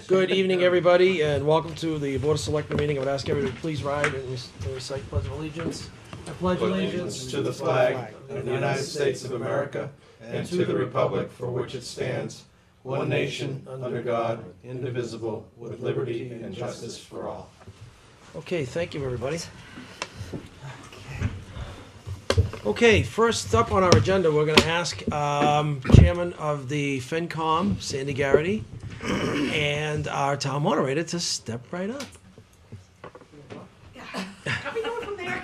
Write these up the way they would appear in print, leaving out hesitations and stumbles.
Good evening, everybody, and welcome to the Board of Selectmen meeting. I would ask everybody to please rise and recite Pledge of Allegiance. I pledge allegiance to the flag of the United States of America and to the republic for which it stands, one nation, under God, indivisible, with liberty and justice for all. Okay, thank you, everybody. Okay, first up on our agenda, we're going to ask Chairman of the FinCom, Sandy Garrity, and our town moderator to step right up. Are we going from there?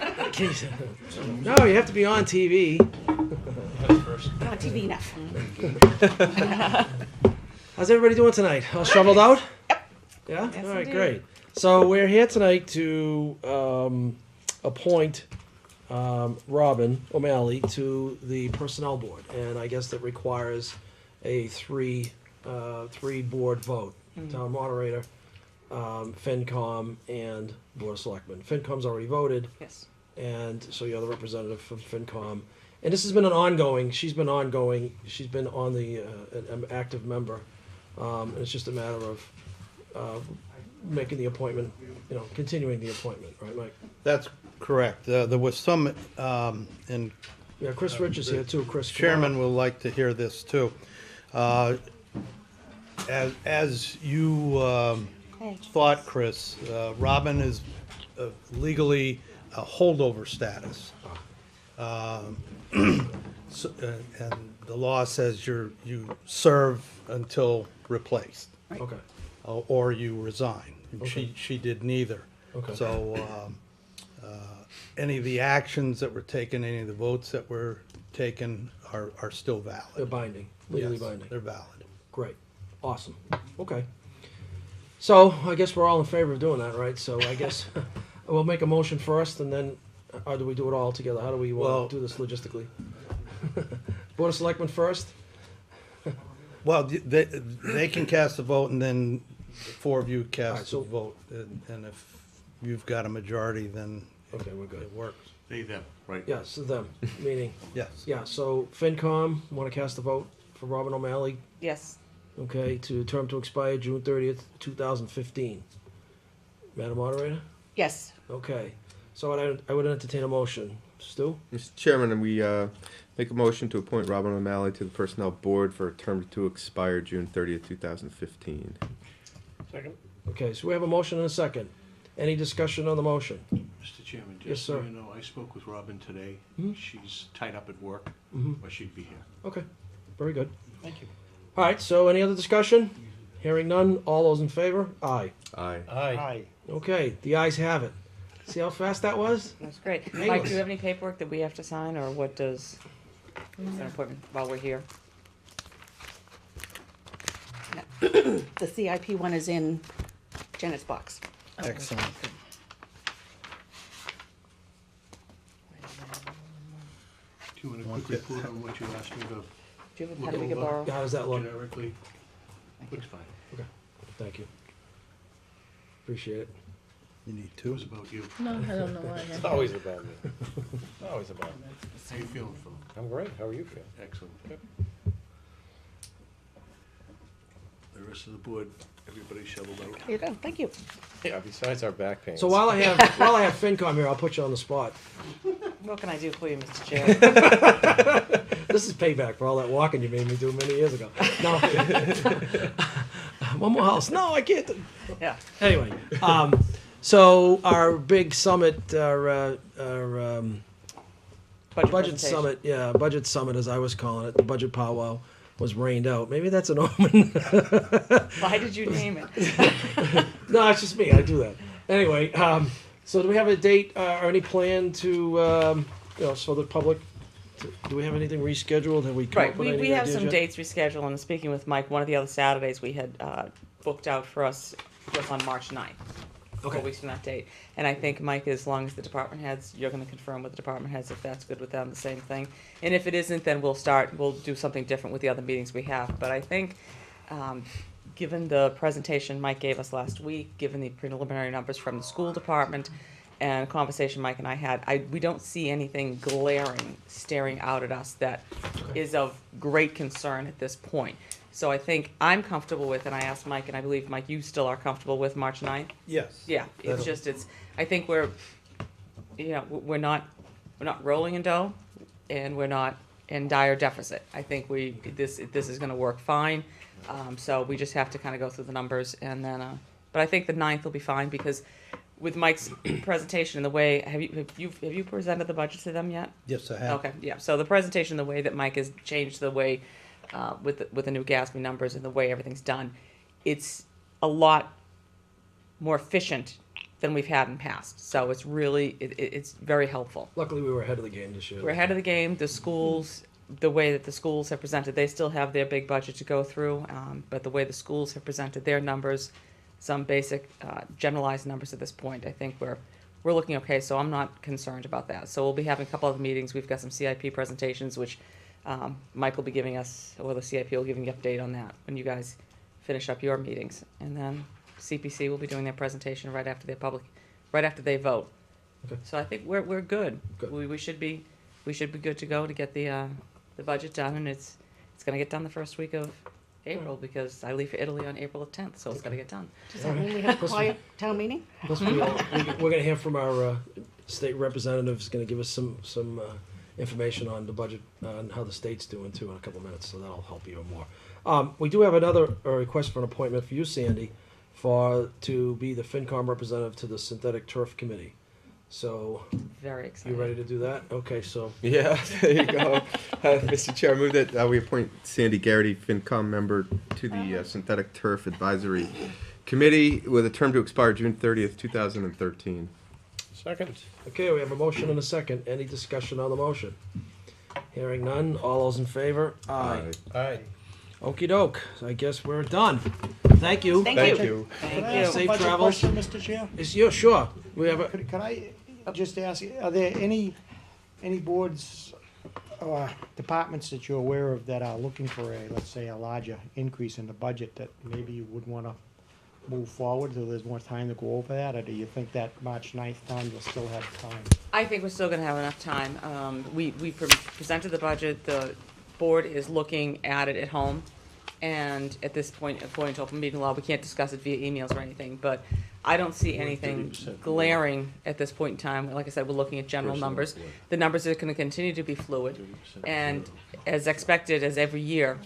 No, you have to be on TV. Not on TV enough. How's everybody doing tonight? All shoveled out? Yep. Yeah? Yes, All right, indeed. great. So we're here tonight to appoint Robin O'Malley to the Personnel Board. And I guess that requires a three board vote. Town moderator, FinCom, and Board of Selectmen. FinCom's already voted. Yes. And so you're the representative from FinCom. And this has been an ongoing, she's been on the, an active member. And it's just a matter of making the appointment, continuing the appointment, right, Mike? That's correct. There was some, and Yeah, Chris Rich is here too, Chris. Chairman will like to hear this too. As you thought, Chris, Robin is legally a holdover status. And the law says you serve until replaced, Okay, or you resign. And Okay. she did neither. Okay. So any of the actions that were taken, any of the votes that were taken are still valid. they're binding, legally Yes, binding. they're valid. Great, awesome, okay. So I guess we're all in favor of doing that, right? So I guess we'll make a motion first and then, or do we do it all together? How do we Well- want to do this logistically? Board of Selectmen first? Well, they can cast a vote, and then the four of you Alright, cast so- a vote, and if you've got a majority, then Okay, we're good. it works. They, them, right? Yeah, so them, meaning, Yes. yeah, so FinCom, want to cast a vote for Robin O'Malley, Yes. okay, to term to expire June 30th, 2015. Madam Moderator? Yes. Okay, so I would entertain a motion. Stu? Mr. Chairman, we make a motion to appoint Robin O'Malley to the Personnel Board for a term to expire June 30th, 2015. Second. Okay, so we have a motion and a second. Any discussion on the motion? Mr. Chairman, Yes, just so sir. you know, I spoke with Robin today. Mhm. She's tied up at work, Mhm. but she'd be here. Okay, very good. Thank you. All right, so any other discussion? Hearing none, all those in favor? Aye. Aye. Aye. Okay, the ayes have it. See how fast that was? That's great. Painless. Mike, do you have any paperwork that we have to sign, or what does, is an appointment while we're here? The CIP one is in Janet's box. Excellent. Do you want a quick report on what you asked me to Do you have a pen we could borrow? How does that look? generically? Looks fine. Thank you. Appreciate it. You need It two? was about you. No, I don't know why. It's always about me. Always about me. How you feeling, Phil? I'm great. How are you feeling? Excellent. The rest of the board, everybody shoveled out. Here you go, thank you. Yeah, besides our back pains. So while I have FinCom here, I'll put you on the spot. What can I do for you, Mr. Chair? This is payback for all that walking you made me do many years ago. No. One more house. No, I can't. Yeah. Anyway, so our big summit, our budget presentation. summit, yeah, budget summit as I was calling it, the budget powwow was rained out. Maybe that's an omen. Why did you name it? No, it's just me. I do that. Anyway, so do we have a date or any plan to, so the public, do we have anything rescheduled? Have we come Right, up with we any have ideas some yet? dates rescheduled, and speaking with Mike, one of the other Saturdays we had booked out for us was on March 9th. 4 Okay. weeks from that date. And I think, Mike, as long as the department heads, you're gonna confirm with the department heads if that's good with them, the same thing. And if it isn't, then we'll do something different with the other meetings we have. But I think, given the presentation Mike gave us last week, given the preliminary numbers from the school department, and a conversation Mike and I had, we don't see anything glaring, staring out at us that is of great concern at this point. So I think I'm comfortable with, and I asked Mike, and I believe, Mike, you still are comfortable with March 9th? Yes. Yeah, it's just, I think we're not rolling in dough, and we're not in dire deficit. I think this is gonna work fine, so we just have to kinda go through the numbers, and then, but I think the 9th will be fine, because with Mike's presentation and the way, have you presented the budget to them yet? Yes, I have. Okay, yeah, so the presentation, the way that Mike has changed the way, with the new GASB numbers and the way everything's done, it's a lot more efficient than we've had in past. So it's really, it's very helpful. Luckily, we were ahead of the game this year. We're ahead of the game. The schools, the way that the schools have presented, they still have their big budget to go through, but the way the schools have presented their numbers, some basic generalized numbers at this point, I think we're looking okay, so I'm not concerned about that. So we'll be having a couple other meetings. We've got some CIP presentations, which Mike will be giving us, or the CIP will give you an update on that when you guys finish up your meetings. And then CPC will be doing their presentation right after they vote. Okay. So I think we're good. Good. We should be good to go to get the budget done, and it's gonna get done the first week of April, because I leave for Italy on April 10th, so it's gotta get done. Does that mean we have a quiet town meeting? Plus, we're gonna hear from our state representatives, gonna give us some information on the budget, on how the state's doing too in a couple of minutes, so that'll help even more. We do have another request for an appointment for you, Sandy, to be the FinCom representative to the Synthetic Turf Committee. So, Very excited. you ready to do that? Okay, so, Yeah, there you go. Mr. Chair, I move that we appoint Sandy Garrity, FinCom member, to the Synthetic Turf Advisory Committee with a term to expire June 30th, 2013. Second. okay, we have a motion and a second. Any discussion on the motion? Hearing none, all those in favor? Aye. Aye. Okey doke, I guess we're done. Thank you. Thank Thank you. Can I Thank ask you. a Safe budget travels. question, Mr. Chair? Yeah, sure. We have a, Could I just ask, are there any boards or departments that you're aware of that are looking for let's say, a larger increase in the budget that maybe you would wanna move forward so there's more time to go over that, or do you think that March 9th time you'll still have time? I think we're still gonna have enough time. We presented the budget, the board is looking at it at home, and at this point, according to open meeting law, we can't discuss it via emails or anything, but I don't see anything glaring at this point in time. Like I said, we're looking at general numbers. The numbers are gonna continue to be fluid, and as expected, as every year,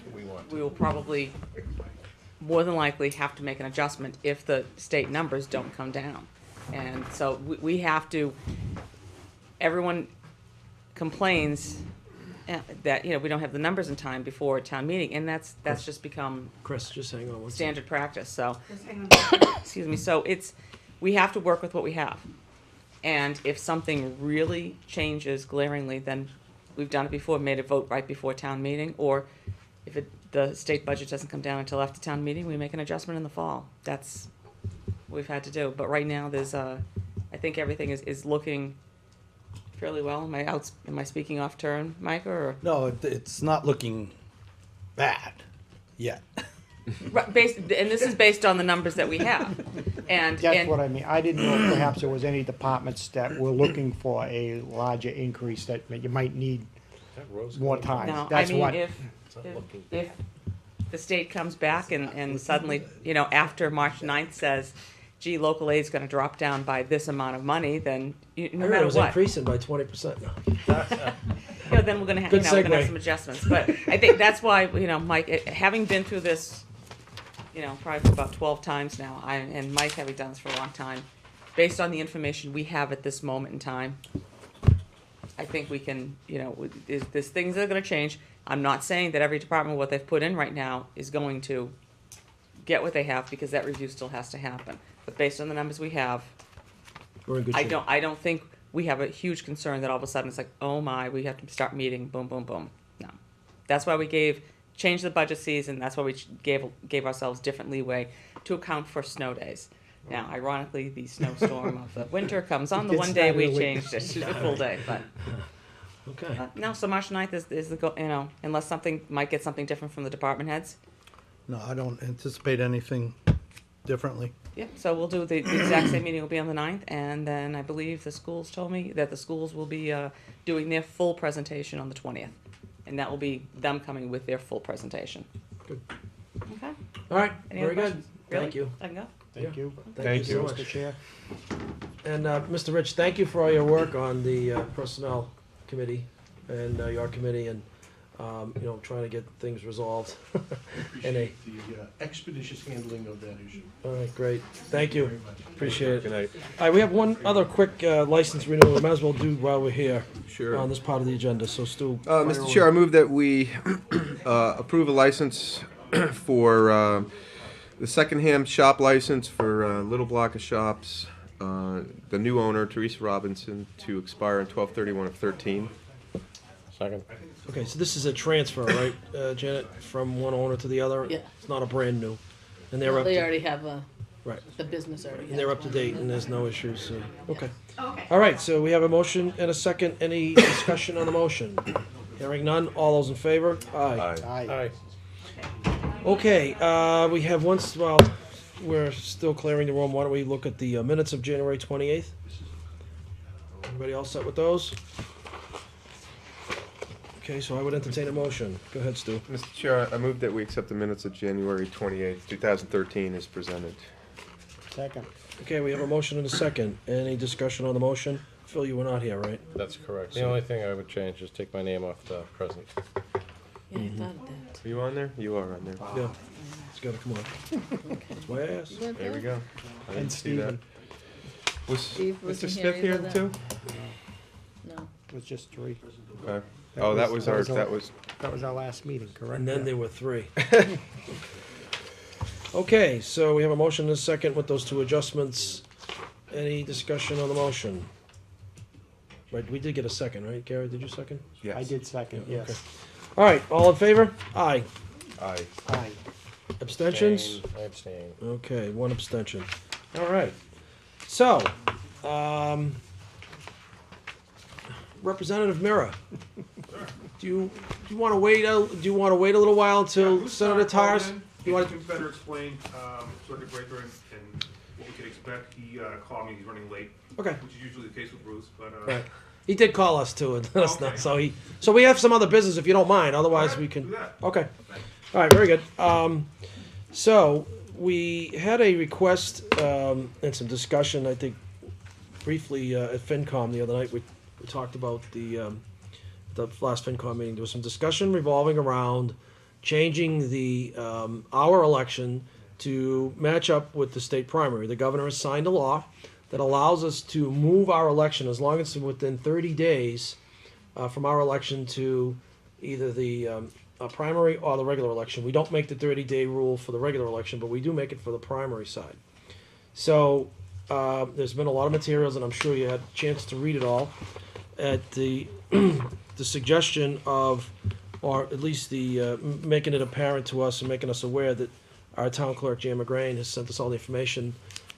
we will probably, more than likely, have to make an adjustment if the state numbers don't come down. And so we have to, everyone complains that, we don't have the numbers in time before town meeting, and that's just become Chris, just hang on one second. standard practice, so. Excuse me, so we have to work with what we have. And if something really changes glaringly, then we've done it before, made a vote right before town meeting, or if the state budget doesn't come down until after town meeting, we make an adjustment in the fall. That's what we've had to do, but right now, I think everything is looking fairly well. Am I speaking off turn, Mike, or? No, it's not looking bad yet. Right, and this is based on the numbers that we have, and. That's what I mean, I didn't know if perhaps there was any departments that were looking for a larger increase that you might need more time. No, I That's mean, what. if the state comes back and suddenly, after March 9th says, gee, local aid's gonna drop down by this amount of money, then no I heard matter it was what, increasing by 20% now. then we're gonna Good we're gonna have segue. some adjustments. But I think that's why, Mike, having been through this, probably about 12 times now, and Mike having done this for a long time, based on the information we have at this moment in time, I think we can, there's things that are gonna change. I'm not saying that every department, what they've put in right now, is going to get what they have, because that review still has to happen. But based on the numbers we have, We're in good shape. I don't think we have a huge concern that all of a sudden it's like, oh my, we have to start meeting, boom, boom, boom. No. That's why we changed the budget season, that's why we gave ourselves different leeway to account for snow days. Now, ironically, the snowstorm of the winter comes on the It one gets day that we early. changed it to the full day, but. Okay. No, so March 9th is the unless might get something different from the department heads. No, I don't anticipate anything differently. Yeah, so we'll do the exact same meeting will be on the 9th, and then I believe the schools told me that the schools will be doing their full presentation on the 20th. And that will be them coming with their full presentation. Good. Okay. All right, Any very other good. questions? Really? Thank you. I can go? Thank you. Thank you so Mr. much. Chair. And Mr. Rich, thank you for all your work on the Personnel Committee and your committee and, trying to get things resolved. And Appreciate the expeditious handling of that issue. all right, great. Thank you. Very much. Appreciate it. Good night. All right, we have one other quick license renewal we might as well do while we're here Sure. on this part of the agenda. So Stu. Mr. Chair, I move that we approve a license for the secondhand shop license for Little Block of Shops, the new owner, Teresa Robinson, to expire on 12/31 of 13. Second. Okay, so this is a transfer, right, Janet, from one owner to the other? Yeah. It's not a brand new. And they're up They to, already have right, the business already. and they're up to has date one. and there's no issues, so, okay. Okay. All right, so we have a motion and a second. Any discussion on the motion? Hearing none, all those in favor? Aye. Aye. Okay, we have well, we're still clearing the room. Why don't we look at the minutes of January 28th? Everybody all set with those? Okay, so I would entertain a motion. Go ahead, Stu. Mr. Chair, I move that we accept the minutes of January 28th, 2013 as presented. Second. Okay, we have a motion and a second. Any discussion on the motion? Phil, you were not here, right? That's correct. The only thing I would change is take my name off the present. Yeah, I thought of that. Are you on there? You are on there. Yeah. It's gotta come on. That's why I asked. There we go. I didn't And see that. Stephen. Was Steve Mr. wasn't Smith here here either, too? No. It was just three. Okay. Oh, that was our, that was, That was our last meeting, correct? And then there were three. Okay, so we have a motion and a second with those two adjustments. Any discussion on the motion? Right, we did get a second, right? Gary, did you second? yes. I did second, Yeah, yes. All right, all in favor? Aye. Aye. Aye. Abstentions? I abstain. Okay, one abstention. All right. So, Representative Mira, do you want to wait? Do you want to wait a little while until Senator Tars? You want to better explain circuit breaker and what we could expect. He called me. He's running late, Okay. which is usually the case with Bruce. But Right. He did call us too, and let us know. Okay. So we have some other business if you don't mind. Otherwise, Alright, we can. do that. Okay. All right. Very good. So we had a request and some discussion. I think briefly at FinCom the other night. We talked about the last FinCom meeting. There was some discussion revolving around changing the our election to match up with the state primary. The governor has signed a law that allows us to move our election as long as it's within 30 days from our election to either the primary or the regular election. We don't make the 30-day rule for the regular election, but we do make it for the primary side. So there's been a lot of materials, and I'm sure you had a chance to read it all. At the the suggestion of, or at least the making it apparent to us and making us aware that our town clerk, Jan McGrain, has sent us all the information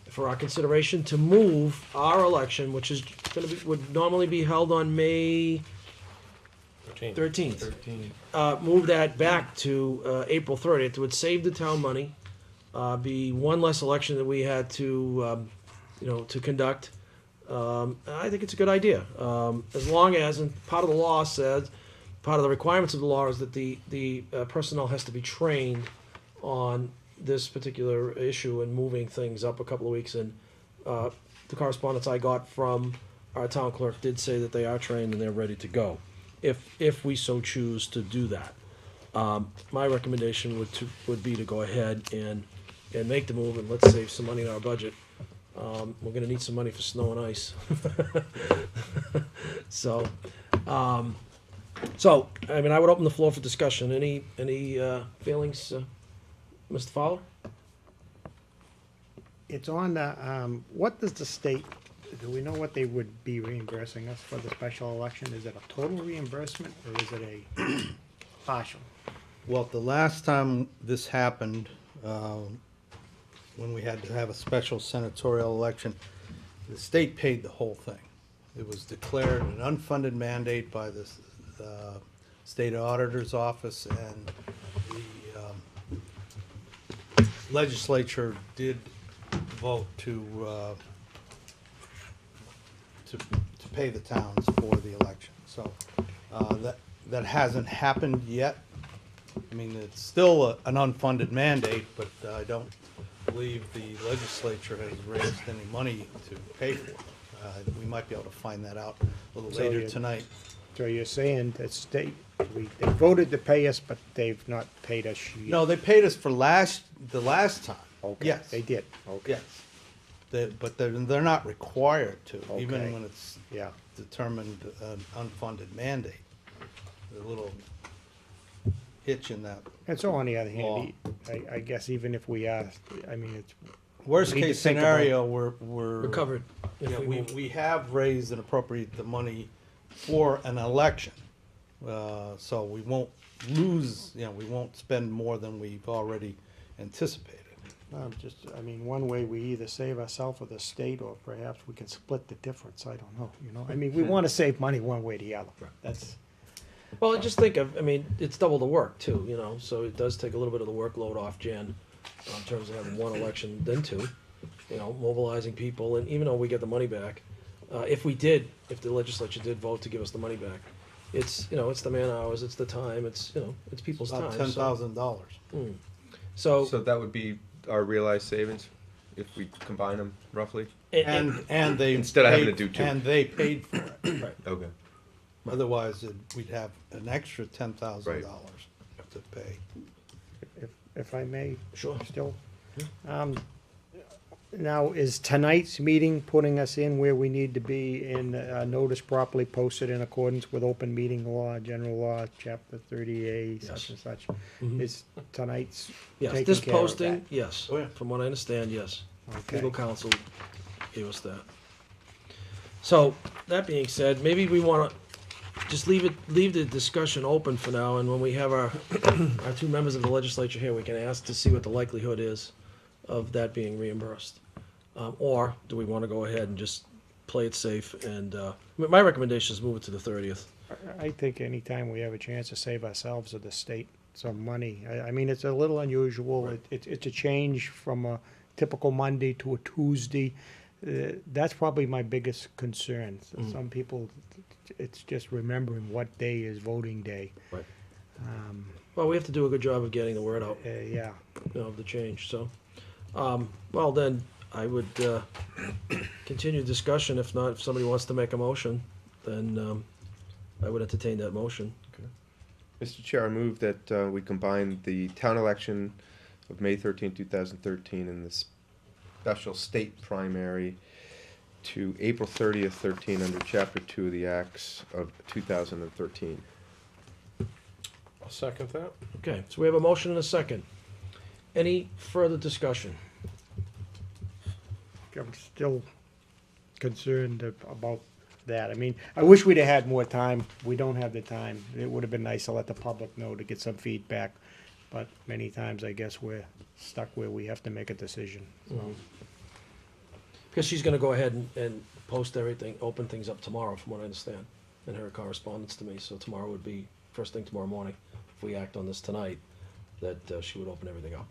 for our consideration to move our election, which is going to be, would normally be held on May 13th. Move that back to April 30th. It would save the town money, be one less election that we had to, to conduct. I think it's a good idea. As long as, and part of the law says, part of the requirements of the law is that the personnel has to be trained on this particular issue and moving things up a couple of weeks. And the correspondence I got from our town clerk did say that they are trained and they're ready to go, if we so choose to do that. My recommendation would be to go ahead and make the move, and let's save some money in our budget. We're gonna need some money for snow and ice. So, I mean, I would open the floor for discussion. Any feelings, Mr. Fowler? It's on the, what does the state, do we know what they would be reimbursing us for the special election? Is it a total reimbursement or is it a partial? Well, the last time this happened, when we had to have a special senatorial election, the state paid the whole thing. It was declared an unfunded mandate by the state auditor's office, and the legislature did vote to pay the towns for the election. So that hasn't happened yet. I mean, it's still an unfunded mandate, but I don't believe the legislature has raised any money to pay for it. We might be able to find that out a little So later you- tonight. So you're saying that they voted to pay us, but they've not paid us yet? No, they paid us for the last time. Okay, Yes. they did, okay, Yes. But they're not required to, even Okay. when it's yeah. determined an unfunded mandate. There's a little hitch in that. And so on the other Law. hand, I guess even if we ask, I mean, it's, Worst We need to case think about- scenario, we're. We're covered. If Yeah, we we, move- we have raised and appropriate the money for an election. So we won't lose, we won't spend more than we've already anticipated. I mean, one way we either save ourselves or the state, or perhaps we can split the difference, I don't know, you know? I mean, we wanna save money one way or the other, that's, Well, just think of, I mean, it's double the work too, you know, so it does take a little bit of the workload off Jen in terms of having one election, then two, you know, mobilizing people, and even though we get the money back, if the legislature did vote to give us the money back, it's, you know, it's the man hours, it's the time, it's, you know, it's people's time. About so- $10,000. So, So that would be our realized savings if we combine them roughly? And they. Instead of having to paid- do two. And they paid for it. right, Okay. Otherwise, we'd have an extra $10,000 to pay. if I may, sure. still. Now, is tonight's meeting putting us in where we need to be in notice properly posted in accordance with open meeting law, general law, chapter 30A, such and such? Mhm. Is tonight's Yes, taking this care of posting, that? yes, Oh, yeah. from what I understand, yes. Okay. Legal counsel gave us that. So, that being said, maybe we wanna just leave the discussion open for now, and when we have our, our two members of the legislature here, we can ask to see what the likelihood is of that being reimbursed. Or do we wanna go ahead and just play it safe and, my recommendation is move it to the 30th. I think anytime we have a chance to save ourselves or the state some money, I mean, it's a little unusual. It's a change from a typical Monday to a Tuesday. That's probably my biggest concern. Mm. Some people, it's just remembering what day is voting day. Right. Um, Well, we have to do a good job of getting the word out, yeah, you know, of the change, so. Well, then, I would, continue discussion. If not, if somebody wants to make a motion, then, I would entertain that motion. Mr. Chair, I move that we combine the town election of May 13, 2013 and the special state primary to April 30th, 13 under Chapter 2 of the Acts of 2013. I'll second that. Okay, so we have a motion and a second. Any further discussion? I'm still concerned about that. I mean, I wish we'd have had more time. We don't have the time. It would have been nice to let the public know to get some feedback. But many times, I guess we're stuck where we have to make a decision. So, Because she's gonna go ahead and post everything, open things up tomorrow, from what I understand, in her correspondence to me. So tomorrow would be, first thing tomorrow morning, if we act on this tonight, that she would open everything up.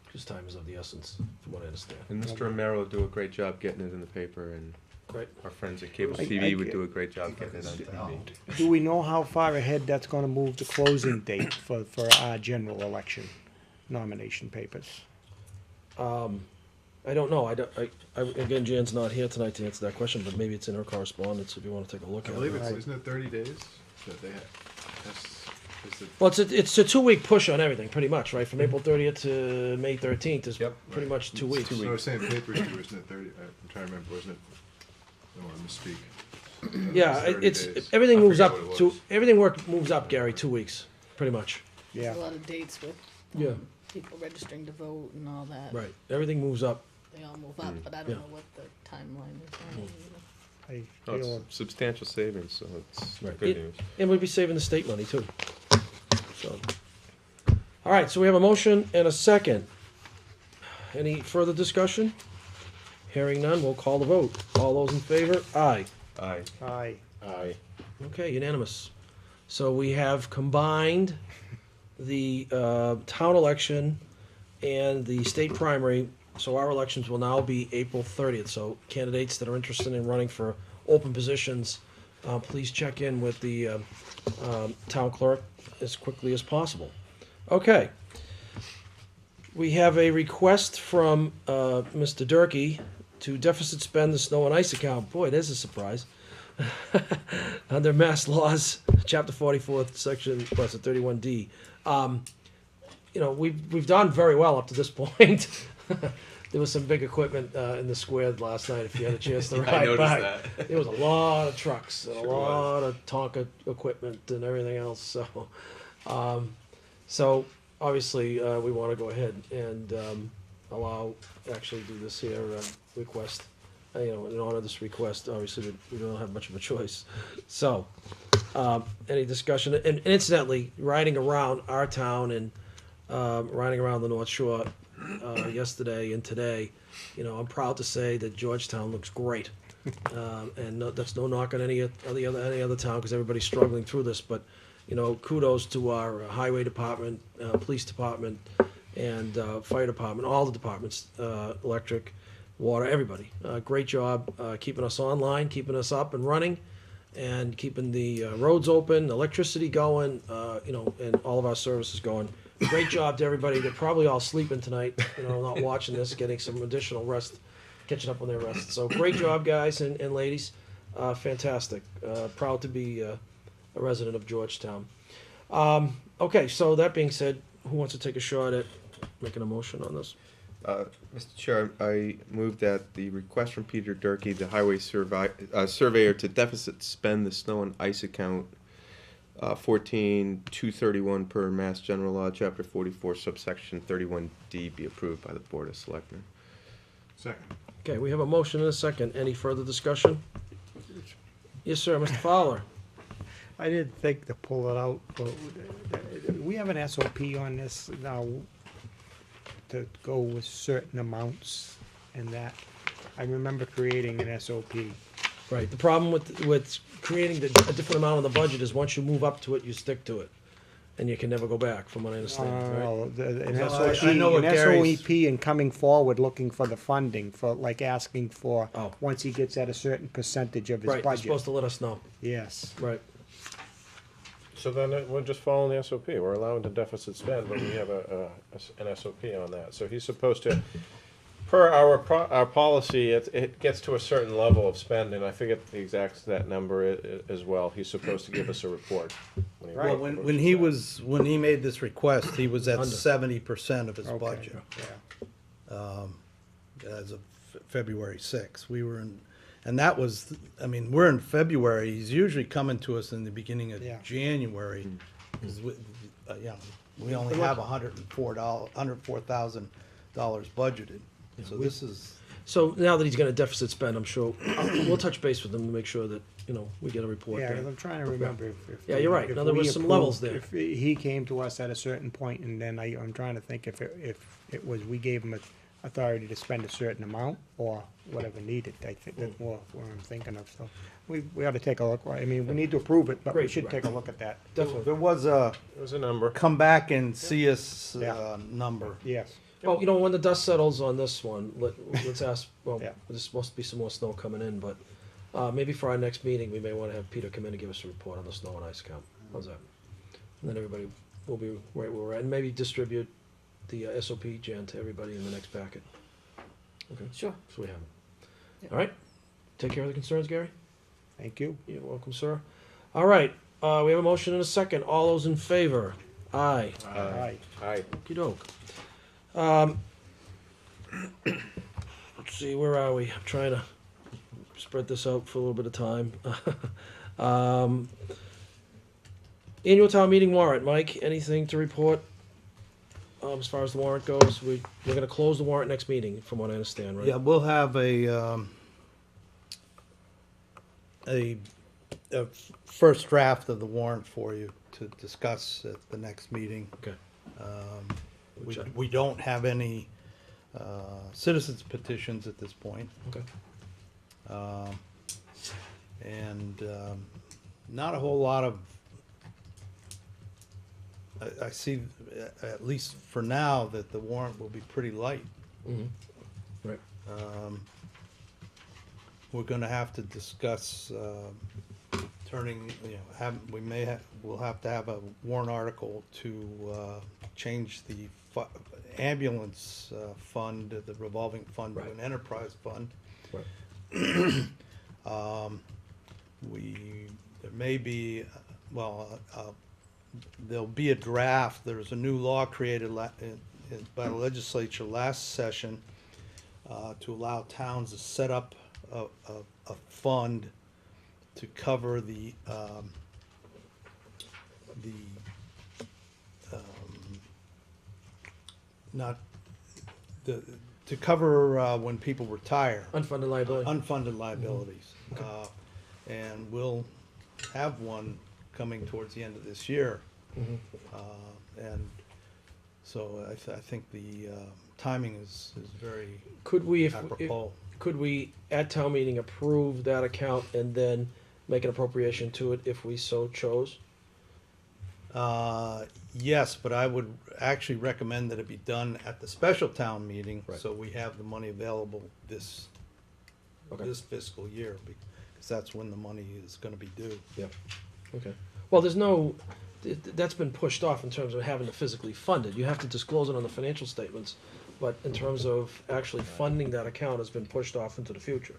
Because time is of the essence, from what I understand. And Mr. Romero will do a great job getting it in the paper, and Right. our friends at Cable I- TV I would get- do a great job getting it on TV. do we know how far ahead that's gonna move the closing date for our general election nomination papers? I don't know, again, Jan's not here tonight to answer that question, but maybe it's in her correspondence if you wanna take a look I at believe it. it's, isn't it 30 days that they have? Is it, Well, it's a 2-week push on everything, pretty much, right? From April 30th to May 13th is Yep. pretty much 2 weeks. so I was saying papers too, isn't it 30, I'm trying to remember, wasn't it? I don't want to misspeak. Yeah, 30 it's, days. everything I moves forget up what it to, was. everything moves up, Gary, 2 weeks, pretty much. Yeah. There's a lot of dates with Yeah. people registering to vote and all that. Right, everything moves up. They all move up, but I don't Yeah. know what the timeline is on it either. I Oh, feel, it's substantial savings, so it's Right. good news. And we'd be saving the state money too. So, all right, so we have a motion and a second. Any further discussion? Hearing none, we'll call the vote. All those in favor? Aye. Aye. aye. Aye. Okay, unanimous. So we have combined the town election and the state primary. So our elections will now be April 30th. So candidates that are interested in running for open positions please check in with the town clerk as quickly as possible. Okay. We have a request from Mr. Durkee to deficit spend the snow and ice account. Boy, there's a surprise. Under Mass Laws, Chapter 44, Section 31D. You know, we've done very well up to this point. There was some big equipment in the square last night. If you had a chance to I ride noticed by, that. there was a lot of trucks and a Sure lot of Tonka equipment and everything else. So obviously we want to go ahead and actually do this here request. You know, in honor of this request, obviously we don't have much of a choice. So, any discussion? And incidentally, riding around our town and riding around the North Shore yesterday and today, you know, I'm proud to say that Georgetown looks great. And that's no knock on any other town because everybody's struggling through this. But you know, kudos to our highway department, police department, and fire department, all the departments, electric, water, everybody. Great job keeping us online, keeping us up and running, and keeping the roads open, electricity going, you know, and all of our services going. Great job to everybody. They're probably all sleeping tonight, you know, not watching this, getting some additional rest, catching up on their rest. So great job, guys and ladies. Fantastic. Proud to be a resident of Georgetown. Okay, so that being said, who wants to take a shot at making a motion on this? Mr. Chair, I move that the request from Peter Durkee, the highway surveyor, to deficit spend the snow and ice account 14231 per Mass General Law, Chapter 44, subsection 31D, be approved by the Board of Selectmen. Second. Okay, we have a motion and a second. Any further discussion? Yes, sir, Mr. Fowler. I didn't think to pull it out, but we have an SOP on this now to go with certain amounts and that. I remember creating an SOP. Right, the problem with creating a different amount on the budget is once you move up to it, you stick to it. And you can never go back, from what I understand, right? An No, SOP, I know what Gary's- SOEP and coming forward looking for the funding, for like asking for, Oh. once he gets at a certain percentage of his Right, you're budget. supposed to let us know, Yes. right. So then we're just following the SOP. We're allowing the deficit spend, but we have an SOP on that. So he's supposed to, per our policy, it gets to a certain level of spending. I forget the exact that number as well. He's supposed to give us a report. Well, when he made this request, he was at Under. 70% of his Okay, budget. yeah. As of February 6th. We were in, and that was, I mean, we're in February. He's usually coming to us in the beginning of Yeah. January. 'Cause we, you know, we only have $104,000 budgeted. So this is, So now that he's gonna deficit spend, I'm sure, we'll touch base with him to make sure that, you know, we get a report Yeah, there. I'm trying to remember if. Yeah, you're right. if Now, there we was some levels approved- there. If he came to us at a certain point, and then I'm trying to think if it was, we gave him authority to spend a certain amount, or whatever needed. I think that's more what I'm thinking of, so we ought to take a look. I mean, we need to approve it, but we Great, should right. take a look at that. Definitely. there was a It was a number. come back and see us Yeah. number. Yes. Well, you know, when the dust settles on this one, let's ask, well, Yeah. there's supposed to be some more snow coming in, but maybe for our next meeting, we may wanna have Peter come in and give us a report on the snow and ice account. How's that? And then everybody will be right where we're at, and maybe distribute the SOP, Jan, to everybody in the next packet. Okay, Sure. so we have it. Yep. All right, take care of the concerns, Gary? Thank you. You're welcome, sir. All right, we have a motion and a second. All those in favor? Aye. Aye. Aye. Okey-doke. Let's see, where are we? I'm trying to spread this out for a little bit of time. Annual town meeting warrant. Mike, anything to report? As far as the warrant goes, we're gonna close the warrant next meeting, from what I understand, right? Yeah, we'll have a first draft of the warrant for you to discuss at the next meeting. Okay. We don't have any citizens petitions at this point. Okay. And not a whole lot of, I see, at least for now, that the warrant will be pretty light. Mm-hmm. Right. We're gonna have to discuss turning, we'll have to have a warrant article to change the ambulance fund, the revolving fund, to Right. an enterprise fund. Right. There may be, there'll be a draft. There's a new law created by the legislature last session to allow towns to set up a fund to cover to cover when people retire. Unfunded liability. Unfunded liabilities. And we'll have one coming towards the end of this year. Mhm. And so I think the timing is very Could we, if apropos. could we, at town meeting, approve that account and then make an appropriation to it if we so chose? Yes, but I would actually recommend that it be done at the special town meeting, Right. so we have the money available this Okay. fiscal year, because that's when the money is gonna be due. Yep. Okay. Well, there's no, that's been pushed off in terms of having to physically fund it. You have to disclose it on the financial statements, but in terms of actually funding that account has been pushed off into the future.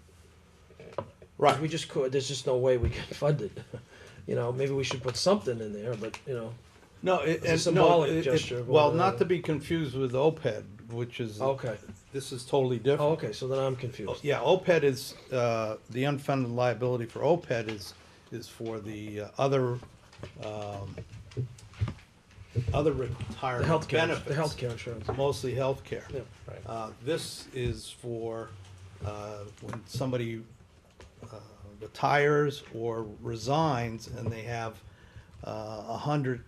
Right. We just could, there's just no way we can fund it. You know, maybe we should put something in there, but, you know, No, It's a and symbolic gesture of Well, what, not to be confused with OPED, which is, okay. this is totally different. Oh, okay, so then I'm confused. Yeah, OPED is, the unfunded liability for OPED is for the other The retirement healthcare, benefits. the healthcare insurance. Mostly healthcare. Yeah. Right. This is for when somebody retires or resigns and they have 100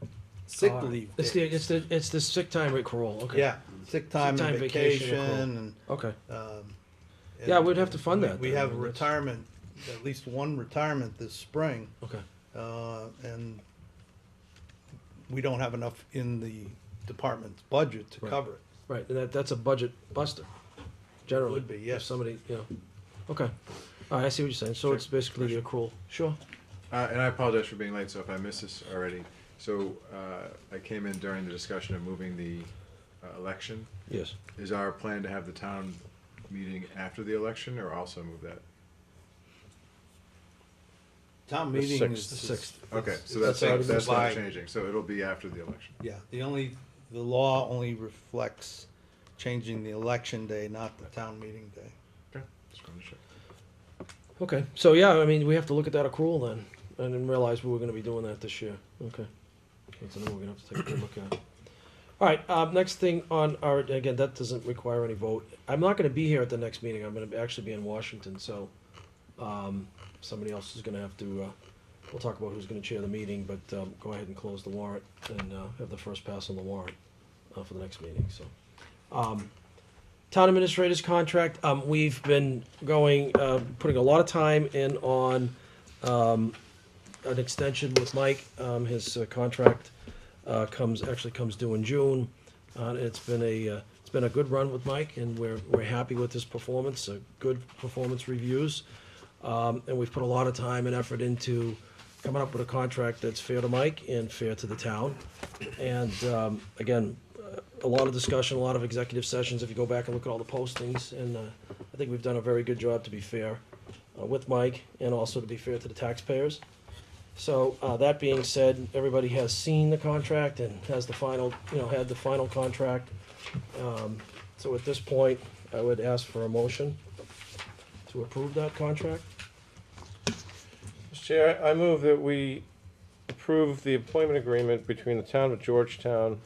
sick All right. leave It's days. it's the sick time accrual, okay. Yeah, sick time Sick and time, vacation vacation accrual. and. Okay, and Yeah, we'd have to fund we- that We then, have I mean, that's- retirement, at least one retirement this spring, okay. and we don't have enough in the department's budget to Right. cover it. Right, and that's a budget buster, generally. Would be, If yes. somebody, you know, okay. All right, I see what you're saying, so it's basically the accrual, sure. And I apologize for being late, so if I missed this already. So I came in during the discussion of moving the election. Yes. Is our plan to have the town meeting after the election, or also move that? Town The meeting sixth. is. The sixth. Okay, so That's that's already been that's not by- changing, so it'll be after the election. Yeah, the law only reflects changing the election day, not the town meeting day. Okay, just wanted to check. Okay, so yeah, I mean, we have to look at that accrual then. I didn't realize we were gonna be doing that this year, okay. That's another we're gonna have to take a good look at. All right, next thing on our, again, that doesn't require any vote. I'm not gonna be here at the next meeting, I'm gonna actually be in Washington, so, somebody else is gonna have to, we'll talk about who's gonna chair the meeting, but, go ahead and close the warrant and, have the first pass on the warrant, for the next meeting, so. Town administrator's contract, we've been going, putting a lot of time in on, an extension with Mike. His contract actually comes due in June. It's been a good run with Mike, and we're happy with his performance. Good performance reviews, and we've put a lot of time and effort into coming up with a contract that's fair to Mike and fair to the town. And again, a lot of discussion, a lot of executive sessions. If you go back and look at all the postings, and I think we've done a very good job to be fair with Mike, and also to be fair to the taxpayers. So, that being said, everybody has seen the contract and has the final, had the final contract. So at this point, I would ask for a motion to approve that contract. Mr. Chair, I move that we approve the employment agreement between the town of Georgetown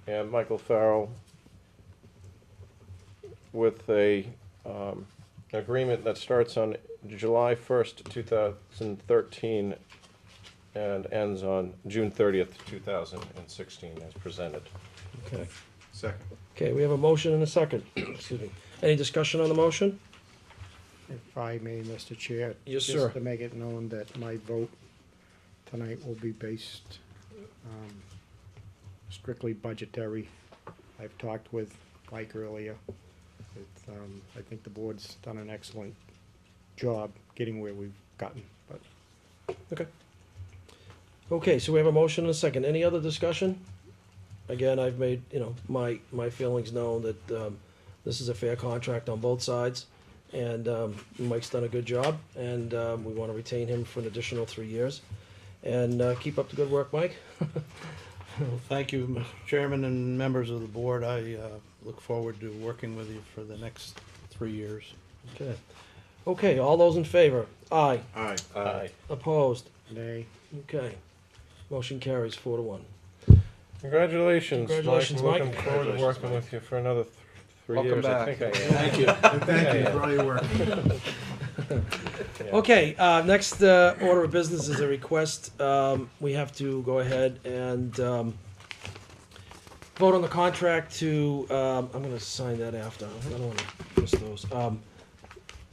and Michael Farrell with a agreement that starts on July 1st, 2013 and ends on June 30th, 2016 as presented. Okay. Second. Okay, we have a motion and a second. Excuse me. Any discussion on the motion? If I may, Mr. Chair. Yes, sir. Just to make it known that my vote tonight will be based strictly budgetary. I've talked with Mike earlier. I think the board's done an excellent job getting where we've gotten, but Okay. Okay, so we have a motion and a second. Any other discussion? Again, I've made, my feelings known that, this is a fair contract on both sides. And, Mike's done a good job, and, we wanna retain him for an additional 3 years. And, keep up the good work, Mike. Well, thank you, Mr. Chairman and members of the board. I look forward to working with you for the next 3 years. Okay. Okay, all those in favor? Aye. Aye. Aye. Opposed? Nay. Okay. Motion carries 4-1. Congratulations, Congratulations, Mike. Mike. Looking forward to working with you for another 3 Welcome years, I back. think I am. Thank you. Thank you for all your work. Okay, next order of business is a request. We have to go ahead and vote on the contract to, I'm gonna sign that after, I don't wanna miss those.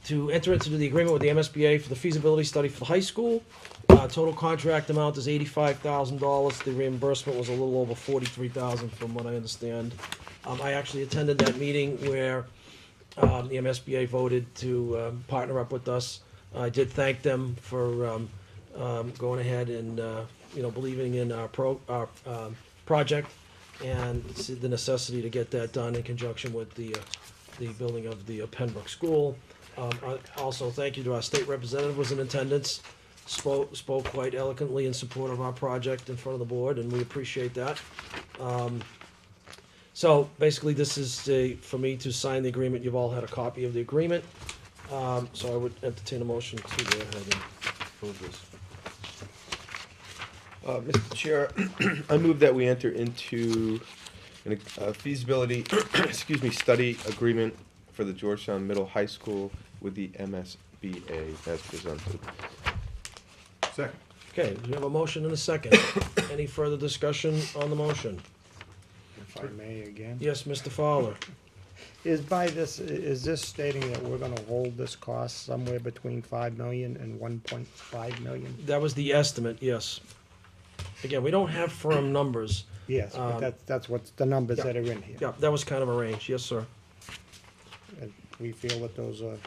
To enter into the agreement with the MSBA for the feasibility study for the high school. Total contract amount is $85,000. The reimbursement was a little over $43,000 from what I understand. I actually attended that meeting where the MSBA voted to partner up with us. I did thank them for going ahead and believing in our project and the necessity to get that done in conjunction with the building of the Pembroke School. Also, thank you to our state representative who was in attendance. Spoke quite eloquently in support of our project in front of the board, and we appreciate that. So basically, this is for me to sign the agreement. You've all had a copy of the agreement. So I would entertain a motion to go ahead and approve this. Mr. Chair, I move that we enter into a feasibility, study agreement for the Georgetown Middle High School with the MSBA as presented. Second. Okay, we have a motion and a second. Any further discussion on the motion? If I may again. Yes, Mr. Fowler. Is this stating that we're gonna hold this cost somewhere between 5 million and 1.5 million? That was the estimate, yes. Again, we don't have firm numbers. Yes, but that's what's the numbers yeah. that are in here. Yeah, that was kind of a range, yes, sir. And we feel that those are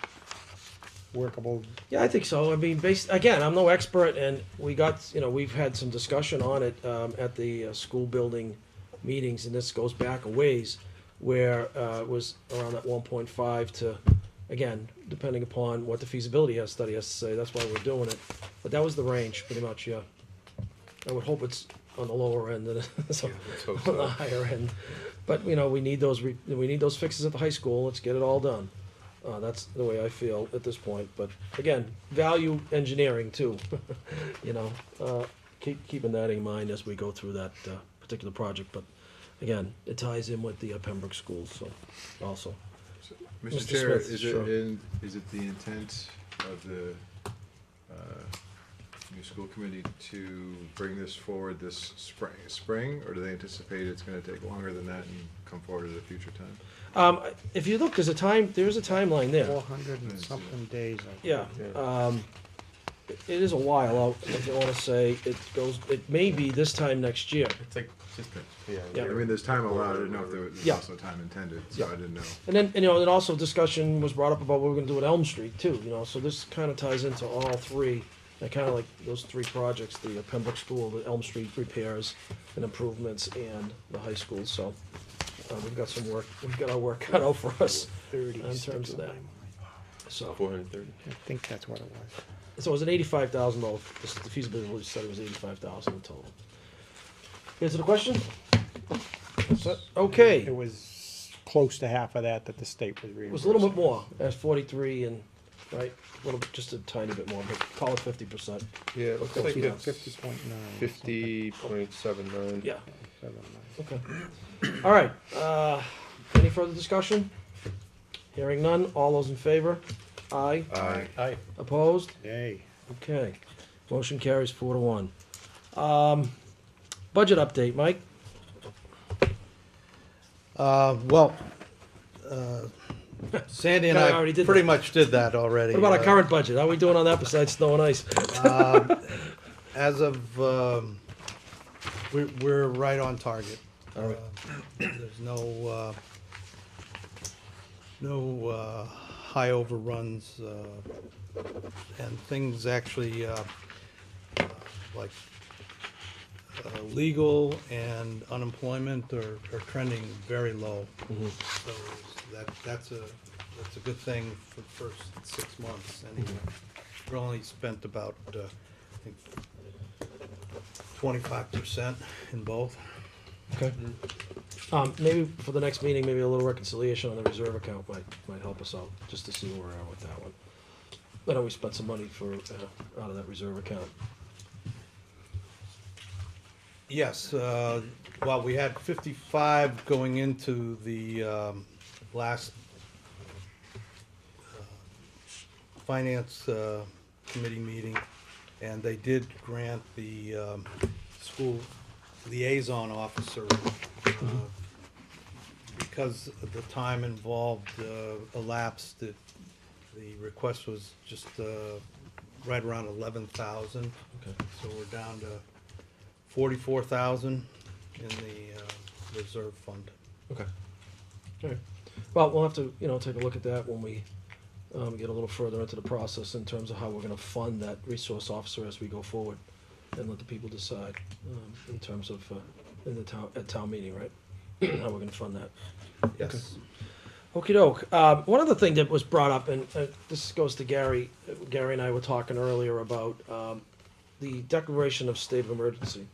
workable. Yeah, I think so. I mean, again, I'm no expert, and we've had some discussion on it at the school building meetings, and this goes back a ways, where it was around that 1.5 to, again, depending upon what the feasibility study has to say. That's why we're doing it. But that was the range, pretty much. Yeah. I would hope it's on the lower end than Let's hope on the so. higher end. But we need those fixes at the high school. Let's get it all done. That's the way I feel at this point. But again, value engineering too. Keeping that in mind as we go through that particular project. But again, it ties in with the Pembroke schools. So also, Mr. Mr. Chair, Smith, is sure. is it the intent of the new school committee to bring this forward this spring, or do they anticipate it's gonna take longer than that and come forward at a future time? if you look, there's a timeline there. 400 and something days. I think. Yeah. It is a while out. If you want to say it may be this time next year. It's like just Yeah. I mean, there's time allowed, I didn't know if there was Yeah. also time intended, so Yeah. I didn't know. And then, and also discussion was brought up about what we're gonna do at Elm Street too, so this kind of ties into all three. They're kind of like those three projects, the Pembroke School, the Elm Street repairs and improvements, and the high school, so we've got our work cut out for us 30 in terms of that. So, 430. I think that's what it was. so it was an $85,000, the feasibility study was $85,000 in total. Answer the question? Okay. It was close to half of that the state was reimbursing. It was a little bit more, that's 43 and, right, a little bit, just a tiny bit more, but call it 50%. Yeah, it looks like Close it's 50.9. 50.79. Yeah, 7, okay. All right, any further discussion? Hearing none, all those in favor? Aye. Aye. Aye. Opposed? Yay. Okay, motion carries 4-1. Budget update, Mike? Sandy and I I already did pretty that. much did that already. What about our current budget? How are we doing on that besides snow and ice? As of, we're right on target. All right. There's no high overruns, and things actually like legal and unemployment are trending very low. So that's a good thing for the first 6 months anyway. We only spent about, I think, 25% in both. Okay. Maybe for the next meeting, maybe a little reconciliation on the reserve account might help us out, just to see where we're at with that one. I know we spent some money out of that reserve account. Yes, well, we had 55 going into the last finance committee meeting, and they did grant the school liaison officer, because of the time involved elapsed, the request was just right around 11,000. Okay. So we're down to 44,000 in the reserve fund. Okay. All right. Well, we'll have to, take a look at that when we get a little further into the process in terms of how we're gonna fund that resource officer as we go forward, and let the people decide, in terms of, at town meeting, right? How we're gonna fund that. Yes. Okey doke. One other thing that was brought up, and this goes to Gary. Gary and I were talking earlier about the declaration of state of emergency,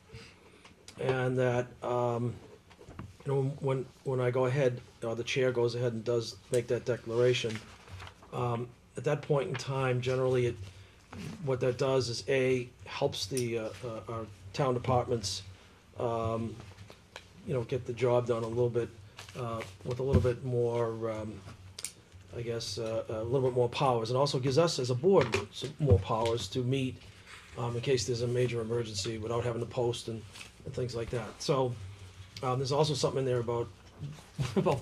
and that when I go ahead, or the chair goes ahead and does make that declaration, at that point in time, generally, what that does is helps the our town departments, get the job done a little bit. With a little bit more, I guess, a little bit more powers, and also gives us as a board some more powers to meet in case there's a major emergency without having to post and things like that. So there's also something in there about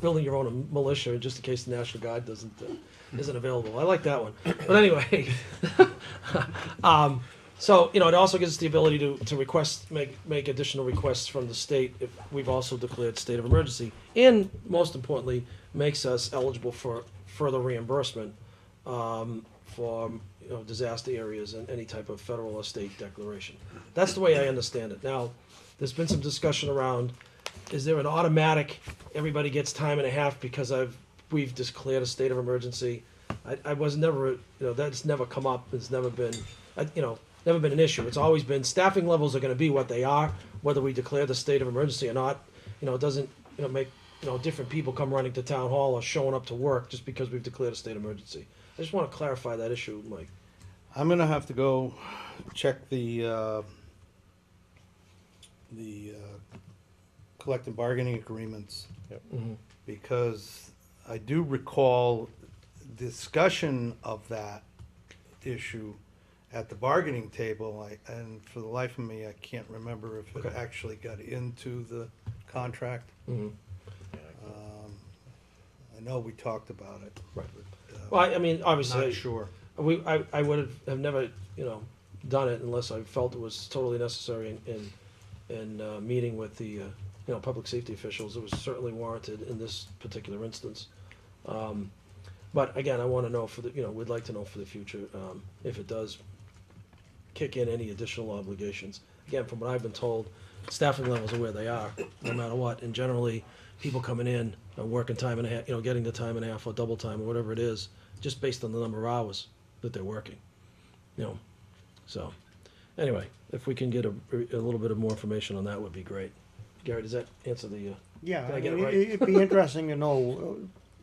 building your own militia just in case the National Guard isn't available. I like that one. But anyway, so, it also gives us the ability to request, make additional requests from the state if we've also declared state of emergency. And most importantly, makes us eligible for further reimbursement for, disaster areas and any type of federal or state declaration. That's the way I understand it. Now, there's been some discussion around, is there an automatic, everybody gets time and a half because we've declared a state of emergency? I was never, that's never come up. It's never been, never been an issue. It's always been staffing levels are going to be what they are, whether we declare the state of emergency or not. It doesn't make different people come running to town hall or showing up to work just because we've declared a state of emergency. I just want to clarify that issue, Mike. I'm gonna have to go check the collective bargaining agreements. Yep. Mm-hmm. Because I do recall discussion of that issue at the bargaining table, and for the life of me, I can't remember if it Okay. actually got into the contract. Mm-hmm. I know we talked about it. Right. but, Well, I mean, obviously, Not sure. I would have never, done it unless I felt it was totally necessary in meeting with the, public safety officials. It was certainly warranted in this particular instance. But again, I want to know we'd like to know for the future, if it does kick in any additional obligations. Again, from what I've been told, staffing levels are where they are, no matter what, and generally, people coming in are working time and a half, getting the time and a half or double time or whatever it is, just based on the number of hours that they're working, So, anyway, if we can get a little bit of more information on that, would be great. Gary, does that answer the? Yeah, Did I I get it mean, right? it'd be interesting to know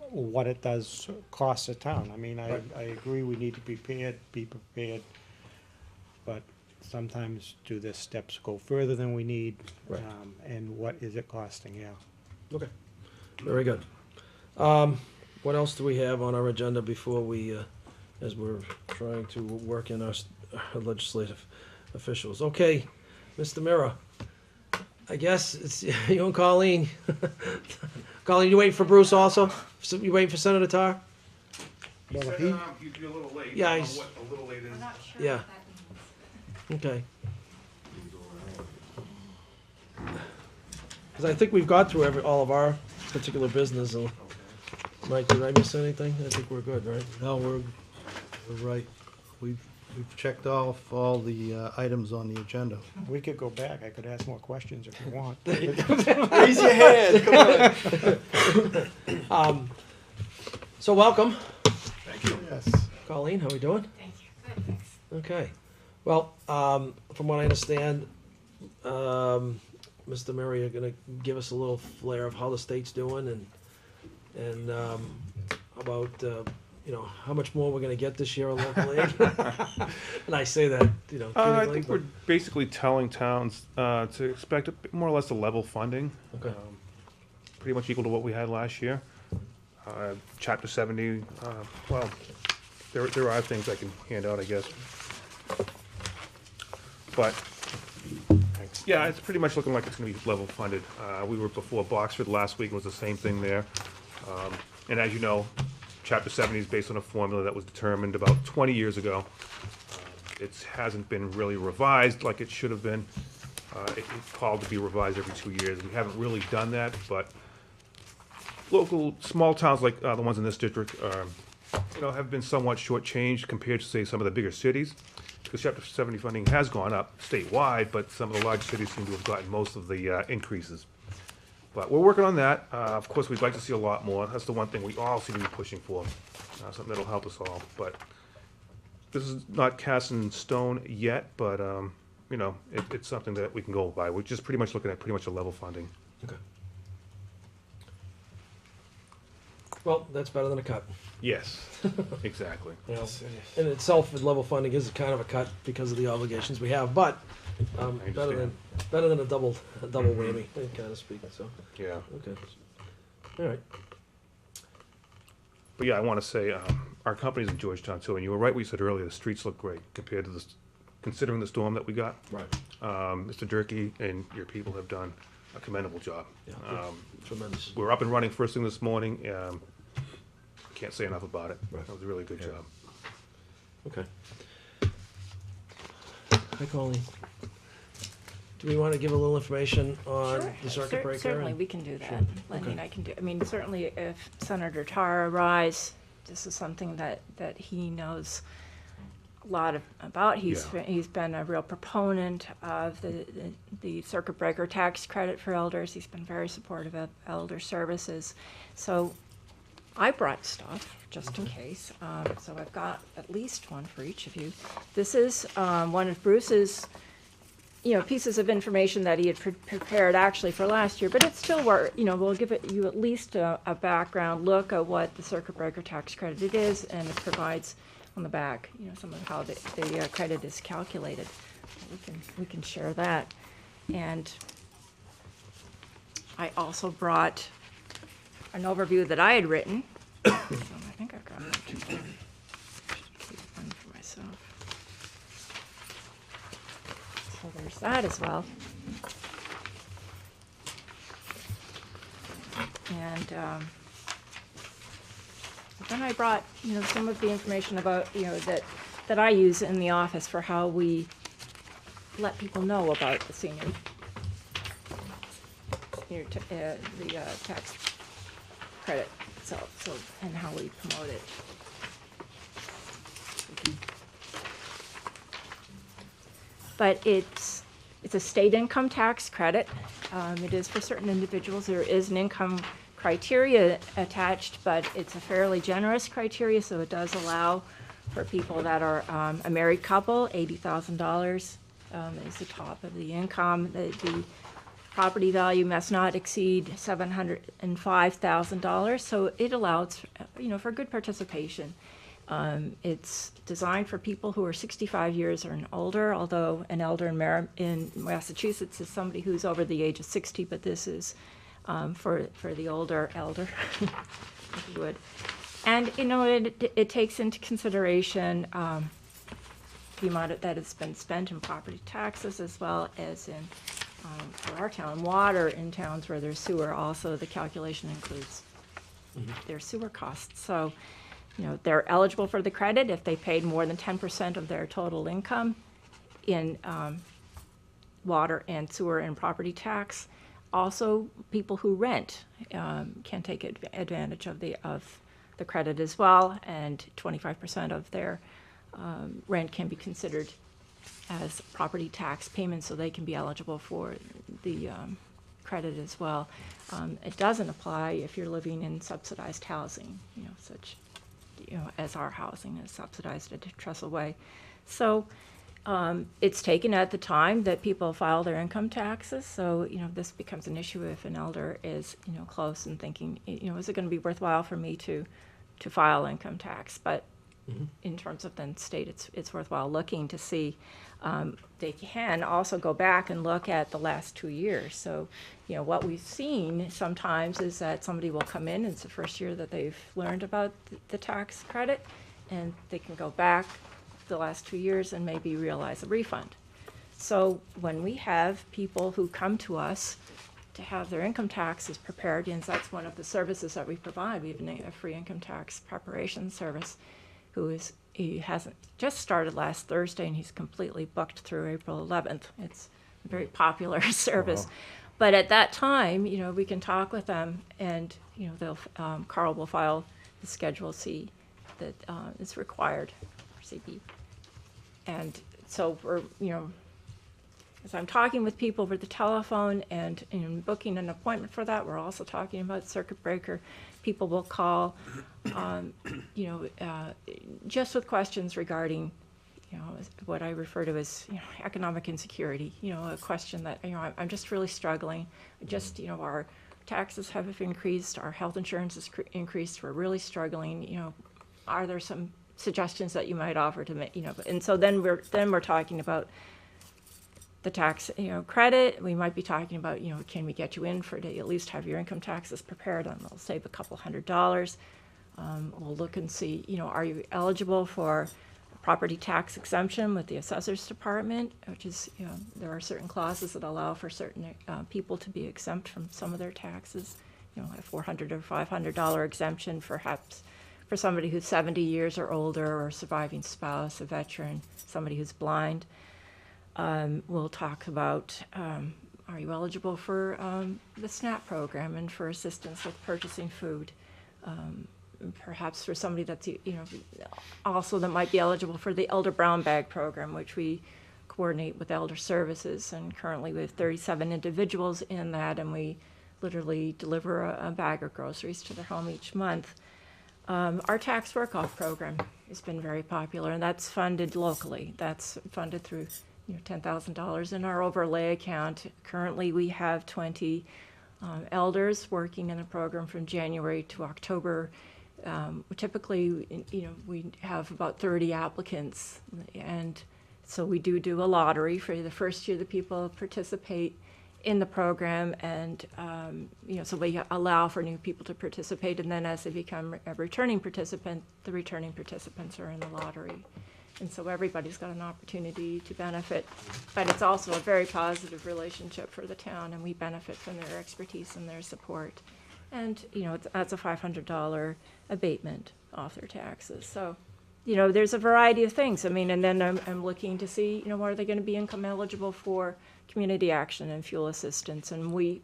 what it does cost the town. I mean, Right. I agree we need to be prepared, but sometimes do the steps go further than we need? Right. And what is it costing, yeah. Okay, very good. What else do we have on our agenda before we, as we're trying to work in our legislative officials? Okay, Mr. Mira, I guess it's you and Colleen. Colleen, you waiting for Bruce also? You waiting for Senator Tar? He Well, said, he- he'd be a little late. Yeah, I don't know he's- what a little late is. Yeah. Okay. Because I think we've got through all of our particular business. And Mike, did I miss anything? I think we're good, right? No, we're right. We've We've checked off all the items on the agenda. We could go back, I could ask more questions if you want. Raise your hand, come on. So welcome. Yes. Colleen, how we doing? Thank you. Good, thanks. Okay. Well, from what I understand, Mr. Murray, you're gonna give us a little flair of how the state's doing and about, how much more we're gonna get this year on local aid. And I say that, I kiddingly, think but, we're basically telling towns to expect more or less a level funding. Okay. Pretty much equal to what we had last year. Chapter 70, well, there are things I can hand out, I guess. But, yeah, it's pretty much looking like it's going to be level funded. We were before Boxford last week, it was the same thing there. And as you know, Chapter 70 is based on a formula that was determined about 20 years ago. It hasn't been really revised like it should have been. It's called to be revised every 2 years. We haven't really done that, but local, small towns like the ones in this district, have been somewhat shortchanged compared to, say, some of the bigger cities. Because Chapter 70 funding has gone up statewide, but some of the large cities seem to have gotten most of the increases. But we're working on that. Of course, we'd like to see a lot more. That's the one thing we all seem to be pushing for, something that'll help us all. But this is not cast in stone yet, but, it's something that we can go by. We're just pretty much looking at pretty much a level funding. okay. Well, that's better than a cut. Yes, exactly. In itself, with level funding is kind of a cut because of the obligations we have, but better than a double whammy, kind of speak. So Yeah. okay, all right. But yeah, I want to say, our company's in Georgetown too, and you were right what you said earlier, the streets look great compared to considering the storm that we got. Right. Mr. Durkee and your people have done a commendable job. Yeah. Tremendous. We're up and running first thing this morning. Can't say enough about it. Right. That was a really good Yeah. job. Okay. Hi, Colleen. Do we want to give a little information on Sure. the circuit breaker? Certainly, and- we can do that. Sure. I Okay. mean, I can do, I mean, certainly if Senator Tar arrives, this is something that he knows a lot about. He's been a real proponent of the circuit breaker tax credit for elders. He's been very supportive of elder services. So I brought stuff just in case. So I've got at least one for each of you. This is one of Bruce's, pieces of information that he had prepared actually for last year, but it's still we'll give you at least a background look at what the circuit breaker tax credit is, and it provides on the back, some of how the credit is calculated. We can share that. And I also brought an overview that I had written. So I think I've got it. Should keep one for myself. So there's that as well. And then I brought, some of the information about, that I use in the office for how we let people know about the senior tax credit itself, and how we promote it. But it's a state income tax credit. It is for certain individuals. There is an income criteria attached, but it's a fairly generous criteria, so it does allow for people that are a married couple, $80,000 is the top of the income. The property value must not exceed $705,000, so it allows, for good participation. It's designed for people who are 65 years or older, although an elder in Massachusetts is somebody who's over the age of 60, but this is for the older elder, if you would. And, it takes into consideration the amount that has been spent in property taxes, as well as in, for our town, water in towns where there's sewer. Also, the calculation includes their sewer costs. So, they're eligible for the credit if they paid more than 10% of their total income in water and sewer and property tax. Also, people who rent can take advantage of the credit as well, and 25% of their rent can be considered as property tax payments, so they can be eligible for the credit as well. It doesn't apply if you're living in subsidized housing, such, as our housing is subsidized at Trestle Way. So it's taken at the time that people file their income taxes. So, this becomes an issue if an elder is, close and thinking, is it going to be worthwhile for me to file income tax? But in terms of the state, it's worthwhile looking to see. They can also go back and look at the last 2 years. So, what we've seen sometimes is that somebody will come in, it's the first year that they've learned about the tax credit, and they can go back the last 2 years and maybe realize a refund. So when we have people who come to us to have their income taxes prepared, and that's one of the services that we provide. We have a free income tax preparation service. He hasn't just started last Thursday, and he's completely booked through April 11th. It's a very popular service. Wow. But at that time, we can talk with them, and Carl will file the Schedule C that is required for CB. And so we're, as I'm talking with people over the telephone and booking an appointment for that, we're also talking about circuit breaker. People will call, just with questions regarding, what I refer to as, economic insecurity. A question that, I'm just really struggling. Our taxes have increased, our health insurance has increased. We're really struggling. Are there some suggestions that you might offer to make? And so then we're talking about the tax, credit. We might be talking about, can we get you in for to at least have your income taxes prepared, and they'll save a couple $100. We'll look and see, are you eligible for property tax exemption with the assessor's department, which is, there are certain clauses that allow for certain people to be exempt from some of their taxes, a $400 or $500 exemption perhaps for somebody who's 70 years or older, or a surviving spouse, a veteran, somebody who's blind. We'll talk about, are you eligible for the SNAP program and for assistance with purchasing food? Perhaps for somebody that's, also that might be eligible for the Elder Brown Bag program, which we coordinate with Elder Services. And currently we have 37 individuals in that, and we literally deliver a bag of groceries to their home each month. Our tax work-off program has been very popular, and that's funded locally. That's funded through $10,000 in our overlay account. Currently, we have 20 elders working in the program from January to October. Typically, we have about 30 applicants, and so we do a lottery for the first year that people participate in the program, and so we allow for new people to participate, and then as they become a returning participant, the returning participants are in the lottery. And so everybody's got an opportunity to benefit, but it's also a very positive relationship for the town, and we benefit from their expertise and their support. And, that's a $500 abatement off their taxes. So, there's a variety of things. And then I'm looking to see, are they going to be income eligible for community action and fuel assistance? And we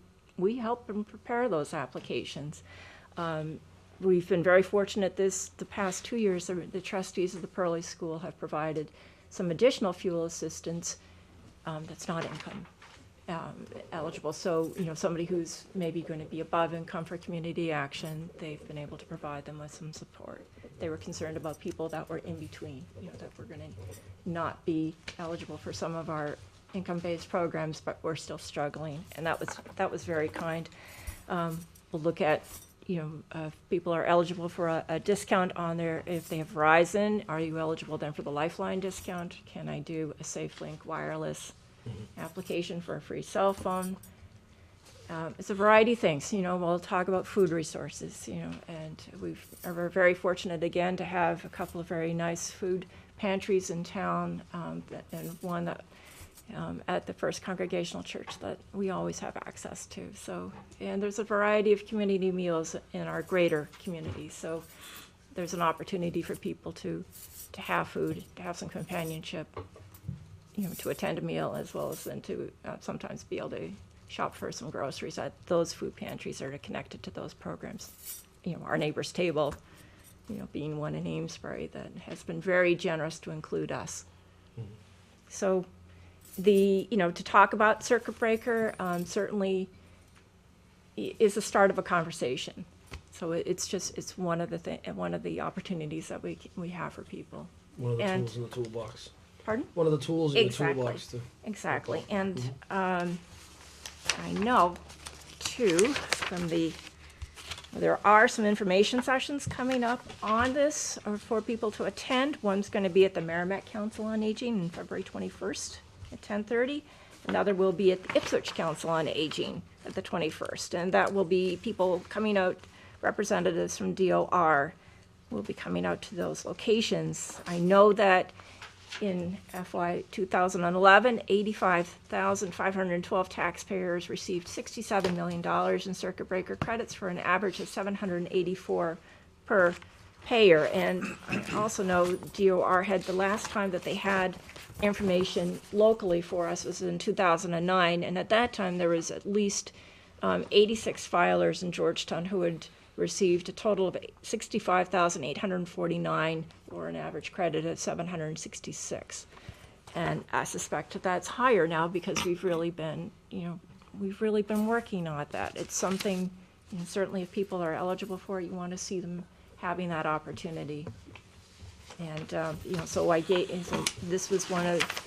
help them prepare those applications. We've been very fortunate the past 2 years, the trustees of the Pearly School have provided some additional fuel assistance that's not income eligible. So, somebody who's maybe going to be above income for community action, they've been able to provide them with some support. They were concerned about people that were in between, that were going to not be eligible for some of our income-based programs, but we're still struggling, and that was very kind. We'll look at, if people are eligible for a discount on if they have Verizon, are you eligible then for the Lifeline discount? Can I do a SafeLink wireless application for a free cell phone? It's a variety of things. We'll talk about food resources, and we're very fortunate again to have a couple of very nice food pantries in town, and one that at the First Congregational Church that we always have access to. So, and there's a variety of community meals in our greater community. So there's an opportunity for people to have food, to have some companionship, to attend a meal, as well as then to sometimes be able to shop for some groceries at those food pantries that are connected to those programs. Our Neighbor's Table being one in Amesbury, that has been very generous to include us. So to talk about circuit breaker certainly is the start of a conversation. So it's one of the opportunities that we have for people. One of the And- tools in the toolbox. Pardon? One of the tools in Exactly. the toolbox to. Exactly, and I know, too, there are some information sessions coming up on this for people to attend. One's going to be at the Merrimack Council on Aging on February 21st at 10:30. Another will be at the Ipswich Council on Aging at the 21st, and that will be people coming out, representatives from DOR will be coming out to those locations. I know that in FY 2011, 85,512 taxpayers received $67 million in circuit breaker credits for an average of 784 per payer. And I also know DOR had, the last time that they had information locally for us was in 2009, and at that time there was at least 86 filers in Georgetown who had received a total of 65,849, or an average credit of 766. And I suspect that that's higher now because we've really been working on that. It's something, certainly if people are eligible for it, you want to see them having that opportunity. And, so this was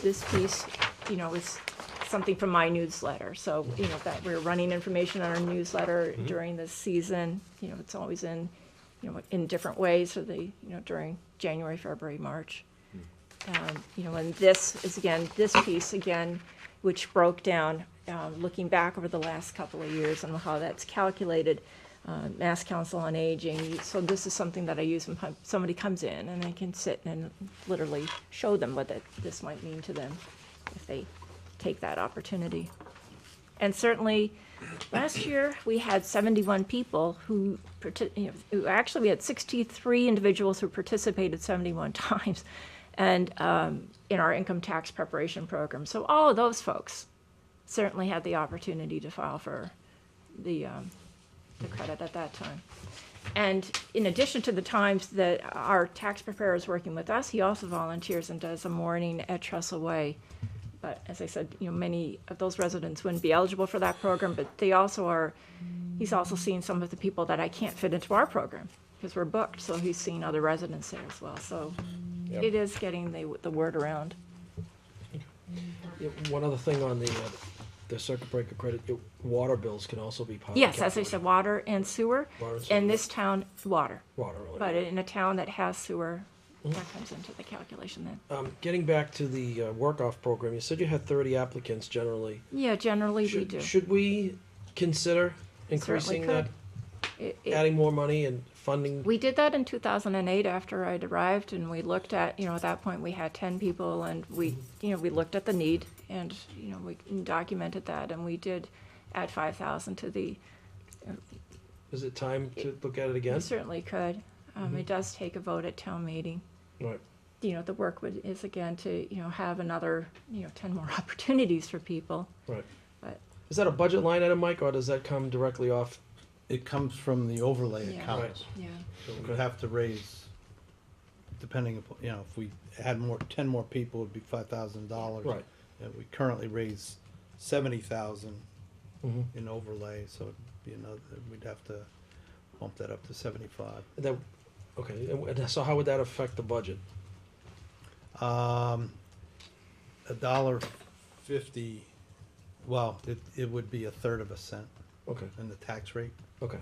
this piece, is something from my newsletter. So, that we're running information on our newsletter during this season. It's always in different ways, so during January, February, March. And this is, this piece, which broke down, looking back over the last couple of years and how that's calculated, Mass Council on Aging. So this is something that I use when somebody comes in, and I can sit and literally show them what this might mean to them if they take that opportunity. And certainly, last year we had 71 people actually we had 63 individuals who participated 71 times, and in our income tax preparation program. So all of those folks certainly had the opportunity to file for the credit at that time. And in addition to the times that our tax preparer is working with us, he also volunteers and does a morning at Trestle Way. But as I said, many of those residents wouldn't be eligible for that program, but he's also seen some of the people that I can't fit into our program because we're booked, so he's seen other residents there as well. So it is getting the word around. Yeah, one other thing on the circuit breaker credit, water bills can also be part of Yes, the as I said, water and sewer. Water and sewer. In this town, water. Water, really. But in a town that has sewer, that comes into the calculation then. Getting back to the work-off program, you said you had 30 applicants generally. Yeah, generally we do. Should we consider increasing that, adding more money and funding? We did that in 2008 after I'd arrived, and we looked at, at that point we had 10 people, and we looked at the need, and, we documented that, and we did add 5,000 to the. Is it time to look at it again? We certainly could. It does take a vote at town meeting. Right. The work is again to, have another, 10 more opportunities for people. Right. But Is that a budget line item, Mike, or does that come directly off? It comes from the overlay Yeah. account. Right. yeah, So we'd have to raise, depending upon, if we had 10 more people, it'd be $5,000. Right. And we currently raise 70,000 Mhm. in overlay, so it'd be we'd have to bump that up to 75. Okay, and so how would that affect the budget? $1.50, well, it would be 1/3 of a cent Okay, in the tax rate. okay.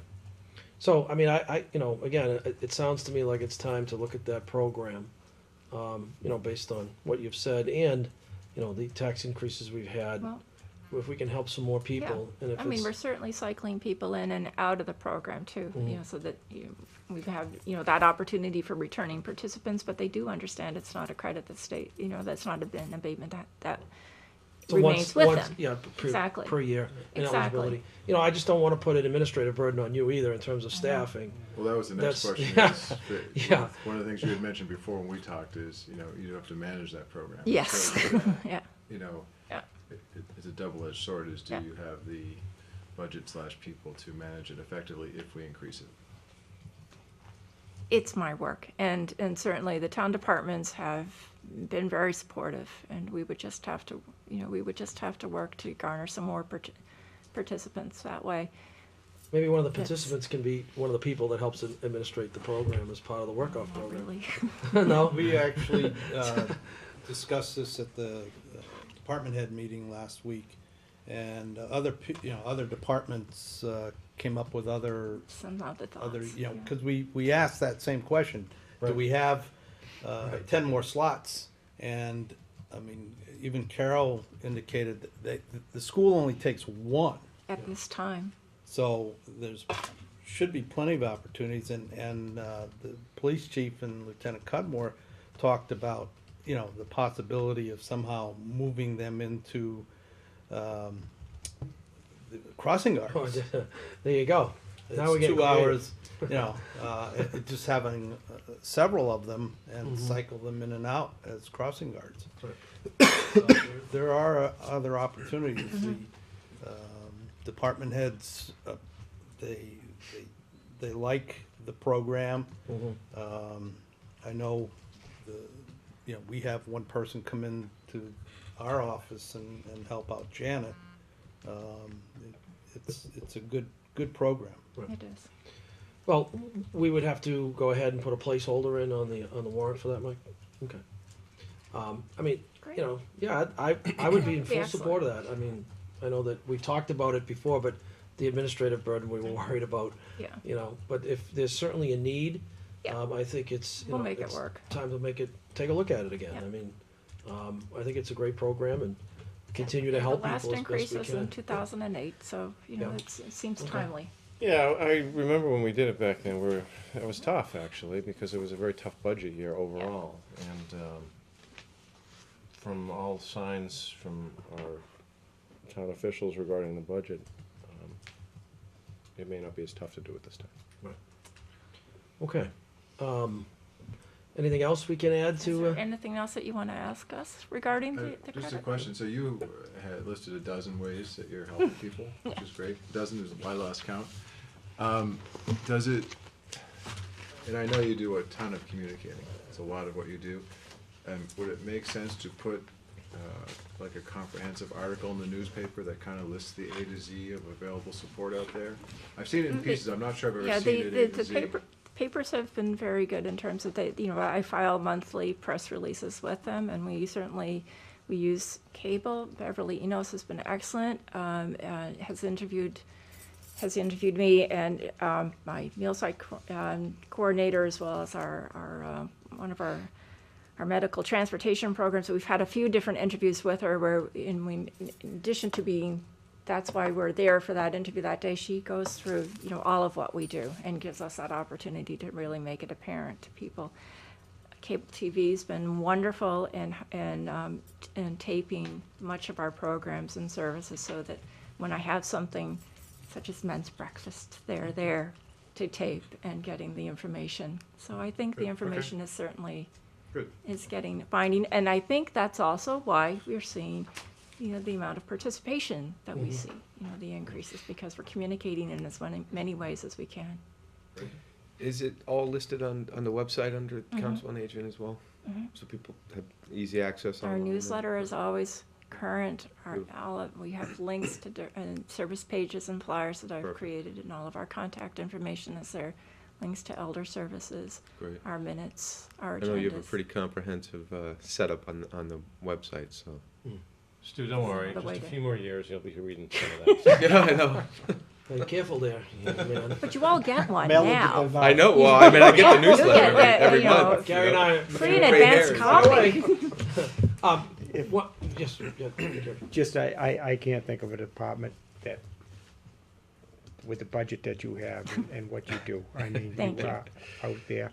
So, I mean, I again, it sounds to me like it's time to look at that program, based on what you've said and, the tax increases we've had. well, If we can help some more people, and if I mean, it's, we're certainly cycling people in and out of the program too, so that we have, that opportunity for returning participants, but they do understand it's not a credit that that's not an abatement that so remains with them. Yeah, Exactly. per year in Exactly. eligibility. I just don't want to put an administrative burden on you either in terms of staffing. Well, that was the next That's- question. Yeah. One of the things you had mentioned before when we talked is, you have to manage that program. Yes. So, Yeah. Yeah. It's a double-edged sword, is do Yeah. you have the budget/people to manage it effectively if we increase it? it's my work, and certainly the town departments have been very supportive, and we would just have to, work to garner some more participants that way. Maybe one of the Yes. participants can be one of the people that helps administrate the program as part of the work-off Not program. really. No? We actually discussed this at the department head meeting last week, and other departments came up with other, Some other thoughts. you know, because we asked that same question. Do Right. we have 10 more slots? And, I mean, even Carol indicated that the school only takes one. At this time. So there's, should be plenty of opportunities, and the police chief and Lieutenant Cudmore talked about, you know, the possibility of somehow moving them into the crossing guards. There you go. Now we're It's getting 2 creative. hours, you know, just having several of them and cycle them in and out as crossing guards. There are other opportunities. The department heads, they like the program. I know we have one person come in to our office and help out Janet. It's a good program. It is. Well, we would have to go ahead and put a placeholder in on the warrant for that, Mike? Okay. I mean, Great. you know, yeah, I would be in full Excellent. support of that. I mean, I know that we've talked about it before, but the administrative burden we were worried about, Yeah. you know, but if there's certainly a need, Yeah. I think it's, We'll make it work. time to take a look at it again. Yeah. I mean, I think it's a great program and continue to help The last people as increase best we was in can. 2008, so, Yeah. it seems Okay. timely. Yeah, I remember when we did it back then, it was tough, actually, because it was a very tough budget year overall. And from all signs from our town officials regarding the budget, it may not be as tough to do it this time. Okay. Anything else we can add Is to? there anything else that you want to ask us regarding the Just a credit? question, so you had listed a dozen ways that you're helping people, which is great. A dozen is my last count. Does it, and I know you do a ton of communicating, it's a lot of what you do. Would it make sense to put like a comprehensive article in the newspaper that kind of lists the A to Z of available support out there? I've seen it in pieces, I'm not sure I've Yeah, ever seen it A to the Z. papers have been very good in terms of I file monthly press releases with them, and we use cable. Beverly Enos has been excellent, has interviewed me and my meal site coordinator, as well as our one of our medical transportation programs. So we've had a few different interviews with her in addition to being, that's why we're there for that interview that day, she goes through, all of what we do and gives us that opportunity to really make it apparent to people. Cable TV's been wonderful in taping much of our programs and services, so that when I have something such as men's breakfast, they're there to tape and getting the information. So I think the Good, okay. information is certainly Good. finding, and I think that's also why we're seeing, the amount of participation that we see, the increases, because we're communicating in as many ways as we can. Is it all listed on the website under Council on Aging as well? So people have easy access Our online? newsletter is always current. Good. We have links to service pages and flyers that I've Perfect. created, and all of our contact information is there. Links to elder services, Great. our minutes, our I agendas. know you have a pretty comprehensive setup on the website, so. Stu, don't worry, The way just a to- few more years, you'll be reading some of that. Yeah, I know. Be careful there, man. But you all get one Mail it to now. the- I know, well, I mean, I get the newsletter Yeah, every you know, month. Gary and I. Free and Gray advance hairs. copy. What? Just. Just, I can't think of a department that, with the budget that you have and what you do. I mean, Thank you you. are out there.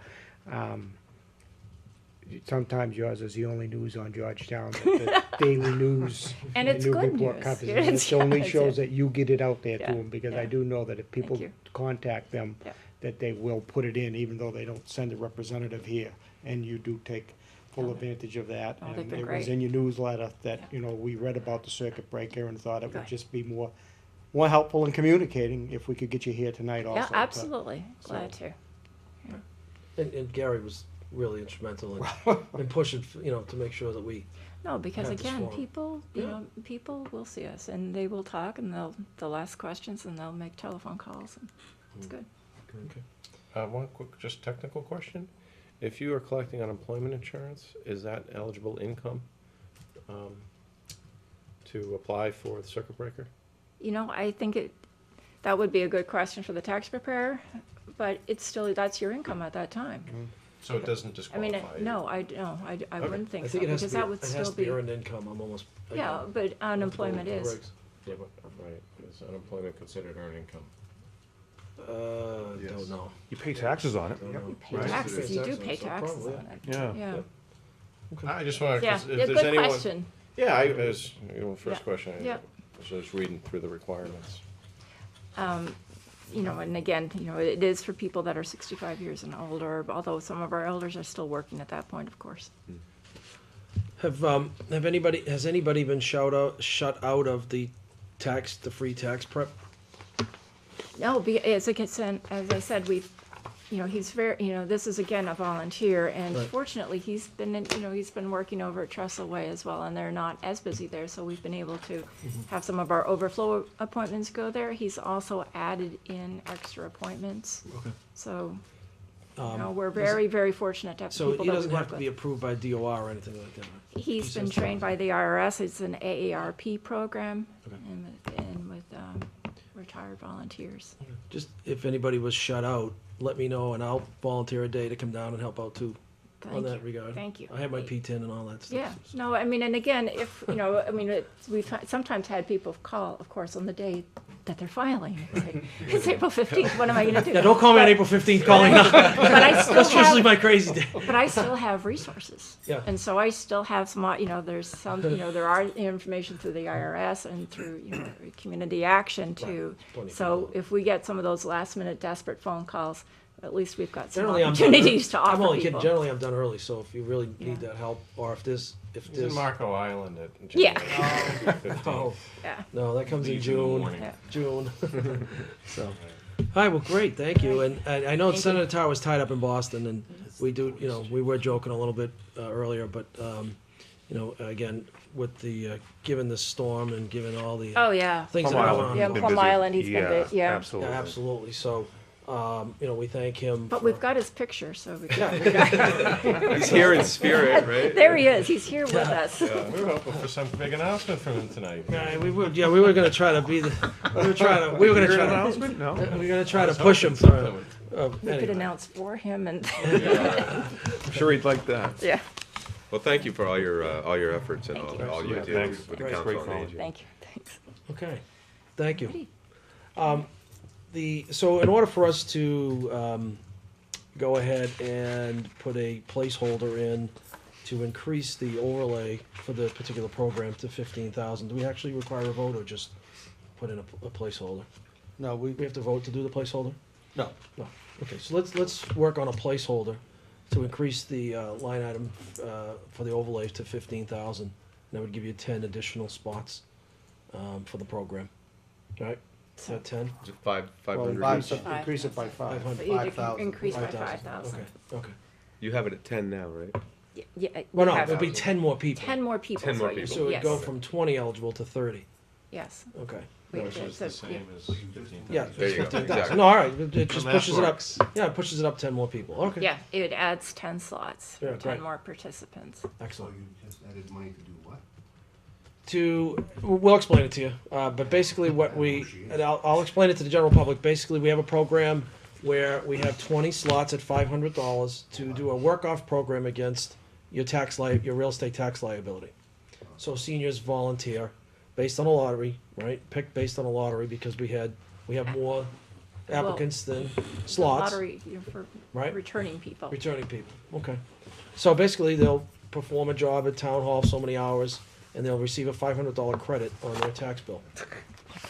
Sometimes yours is the only news on Georgetown, the daily news. And the it's new good report news. covers it. It's- It only yeah, it's shows it. that you get it out there to Yeah, them, because yeah. I do know that if people you. contact them, Yeah. that they will put it in, even though they don't send a representative here. And you do take full advantage of that. Oh, they've And been it was great. in your newsletter that, Yeah. we read about the circuit breaker and thought it would Good. just be more helpful in communicating if we could get you here tonight also. Yeah, absolutely. Glad to. And Gary was really instrumental in pushing, to make sure that we, No, because Have this again, forum. people, you Yeah. know, people will see us and they will talk and they'll ask questions and they'll make telephone calls and it's good. One quick, just technical question. If you are collecting unemployment insurance, is that eligible income to apply for the circuit breaker? You know, I think that would be a good question for the tax preparer, but it's still, that's your income at that time. So it doesn't I mean, disqualify you? no, I wouldn't think I so, think it has to because be, that would it still has to be be, earned income, I'm almost. yeah, but unemployment is. Yeah, but, right, is unemployment considered earned income? Yes. Don't know. You pay taxes on it. Don't know. You pay Right. taxes, you do Taxes, pay so taxes probably, on it. Yeah. Yeah, I just wanted, yeah, if yeah, there's good anyone. question. Yeah, first Yeah. question, I Yeah. was just reading through the requirements. You know, and again, you know, it is for people that are 65 years and older, although some of our elders are still working at that point, of course. Has anybody been shut out of the free tax prep? No, as I said, he's this is again a volunteer, and Right. fortunately, he's been working over at Trestle Way as well, and they're not as busy there, so we've been able to have some of our overflow appointments go there. He's also added in extra appointments. Okay. So, Um, we're very, very fortunate to have So people he that we doesn't have work to be with. approved by DOR or anything like that? right? He's been just- trained by the IRS. It's an AARP program, Okay. and with retired volunteers. Just, if anybody was shut out, let me know and I'll volunteer a day to come down and help out too, on Thank that you. regard. Thank you. I have my P10 and all that stuff. Yeah, no, I mean, and again, if, we've sometimes had people call, of course, on the day that they're filing. It's like, it's April 15th, what am I gonna do? Yeah, don't call me on But- April 15th calling up. But I still That's usually have, my crazy day. but I still have resources. Yeah. And so I still have some, there's some, there are information through the IRS and through, community action too. Plenty of So people. if we get some of those last minute desperate phone calls, at least we've got some Generally, I'm done opportunities to I'm offer only kidding, people. generally I'm done early, so if you really Yeah. need that help, or if He's in there's. Marco Island at. Yeah. Oh, Yeah, no, that comes in Leaves in the June. morning. yeah. June. So, all right, well, great, thank you. And I know Thank Senator Tower was tied up in Boston, and we do, we were joking a little bit earlier, but, again, with the, given the storm and given all the Oh, yeah. things that Plum are Island. going on. Yeah, Been Plum busy. Island, he's been big, yeah. Absolutely. Yeah, absolutely. So, we thank him. But for- we've got his picture, so we He's here in spirit, right? there he is, he's here with us. We were hoping for some big announcement from him tonight. Yeah, we were gonna try to be the, we were gonna try to, Announcement? No? we were gonna try to push him for, We could anyway. announce for him and, I'm sure he'd like that. yeah, Well, thank you for all your efforts and Thank you. all you do Thanks. with the Great. Council Great on calling. Aging. thank you, thanks. Okay, thank you. So in order for us to go ahead and put a placeholder in to increase the overlay for the particular program to 15,000, do we actually require a vote or just put in a placeholder? No, We have to vote to do the placeholder? no. No. Okay, so let's work on a placeholder to increase the line item for the overlay to 15,000. That would give you 10 additional spots for the program. All right, is that 10? Is it 500 Five, each? so increase it by five. 500. But you did 5,000. increase by 5,000. 5,000. Okay, okay. You have it at 10 now, right? Yeah, Well, we no, have it'd be 10 more people. 10 more people. 10 more so you- people. So it'd yes, go from 20 eligible to 30. yes. Okay. We- Which is the so, yeah. same as 15,000. Yeah, There you go, 15,000. exactly. No, all right, it just And that pushes it up. works. Yeah, it pushes it up 10 more people. Okay. Yeah, it adds 10 slots, Yeah, 10 great. more participants. Excellent. you just added money to do what? We'll explain it to you, but basically what and I'll explain it to the general public. Basically, we have a program where we have 20 slots at $500 to do a work-off program against your your real estate tax liability. So seniors volunteer based on a lottery, right? Picked based on a lottery because we have more applicants than slots, Lottery for right? returning people. Returning people. Okay. So basically, they'll perform a job at town hall so many hours, and they'll receive a $500 credit on their tax bill.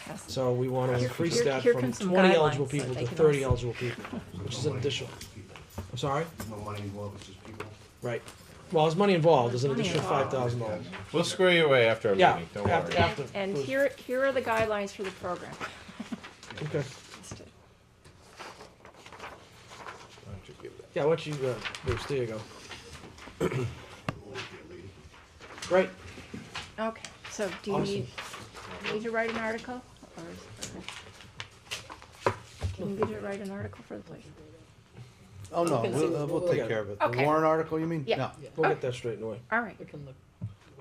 Yes. So we want to increase here- that here from comes some 20 guidelines eligible that people they to can 30 also- eligible people, which is an additional. I'm sorry? There's no money involved, it's just people. Right. Well, there's money involved. There's an Money additional involved. $5,000. We'll square you away after our Yeah, meeting, don't after, worry. after. And please. here are the guidelines for the program. Okay. Just to- Why don't you give that? Yeah, why don't you, Bruce, there you go. Great. Okay, so do you Awesome. need to write an article? Or do you need me to write an article for the place? Oh, no, We can see we'll what- take care of it. The Okay. warrant article, you mean? Yeah. No. We'll get that straightened away. All right. We can look.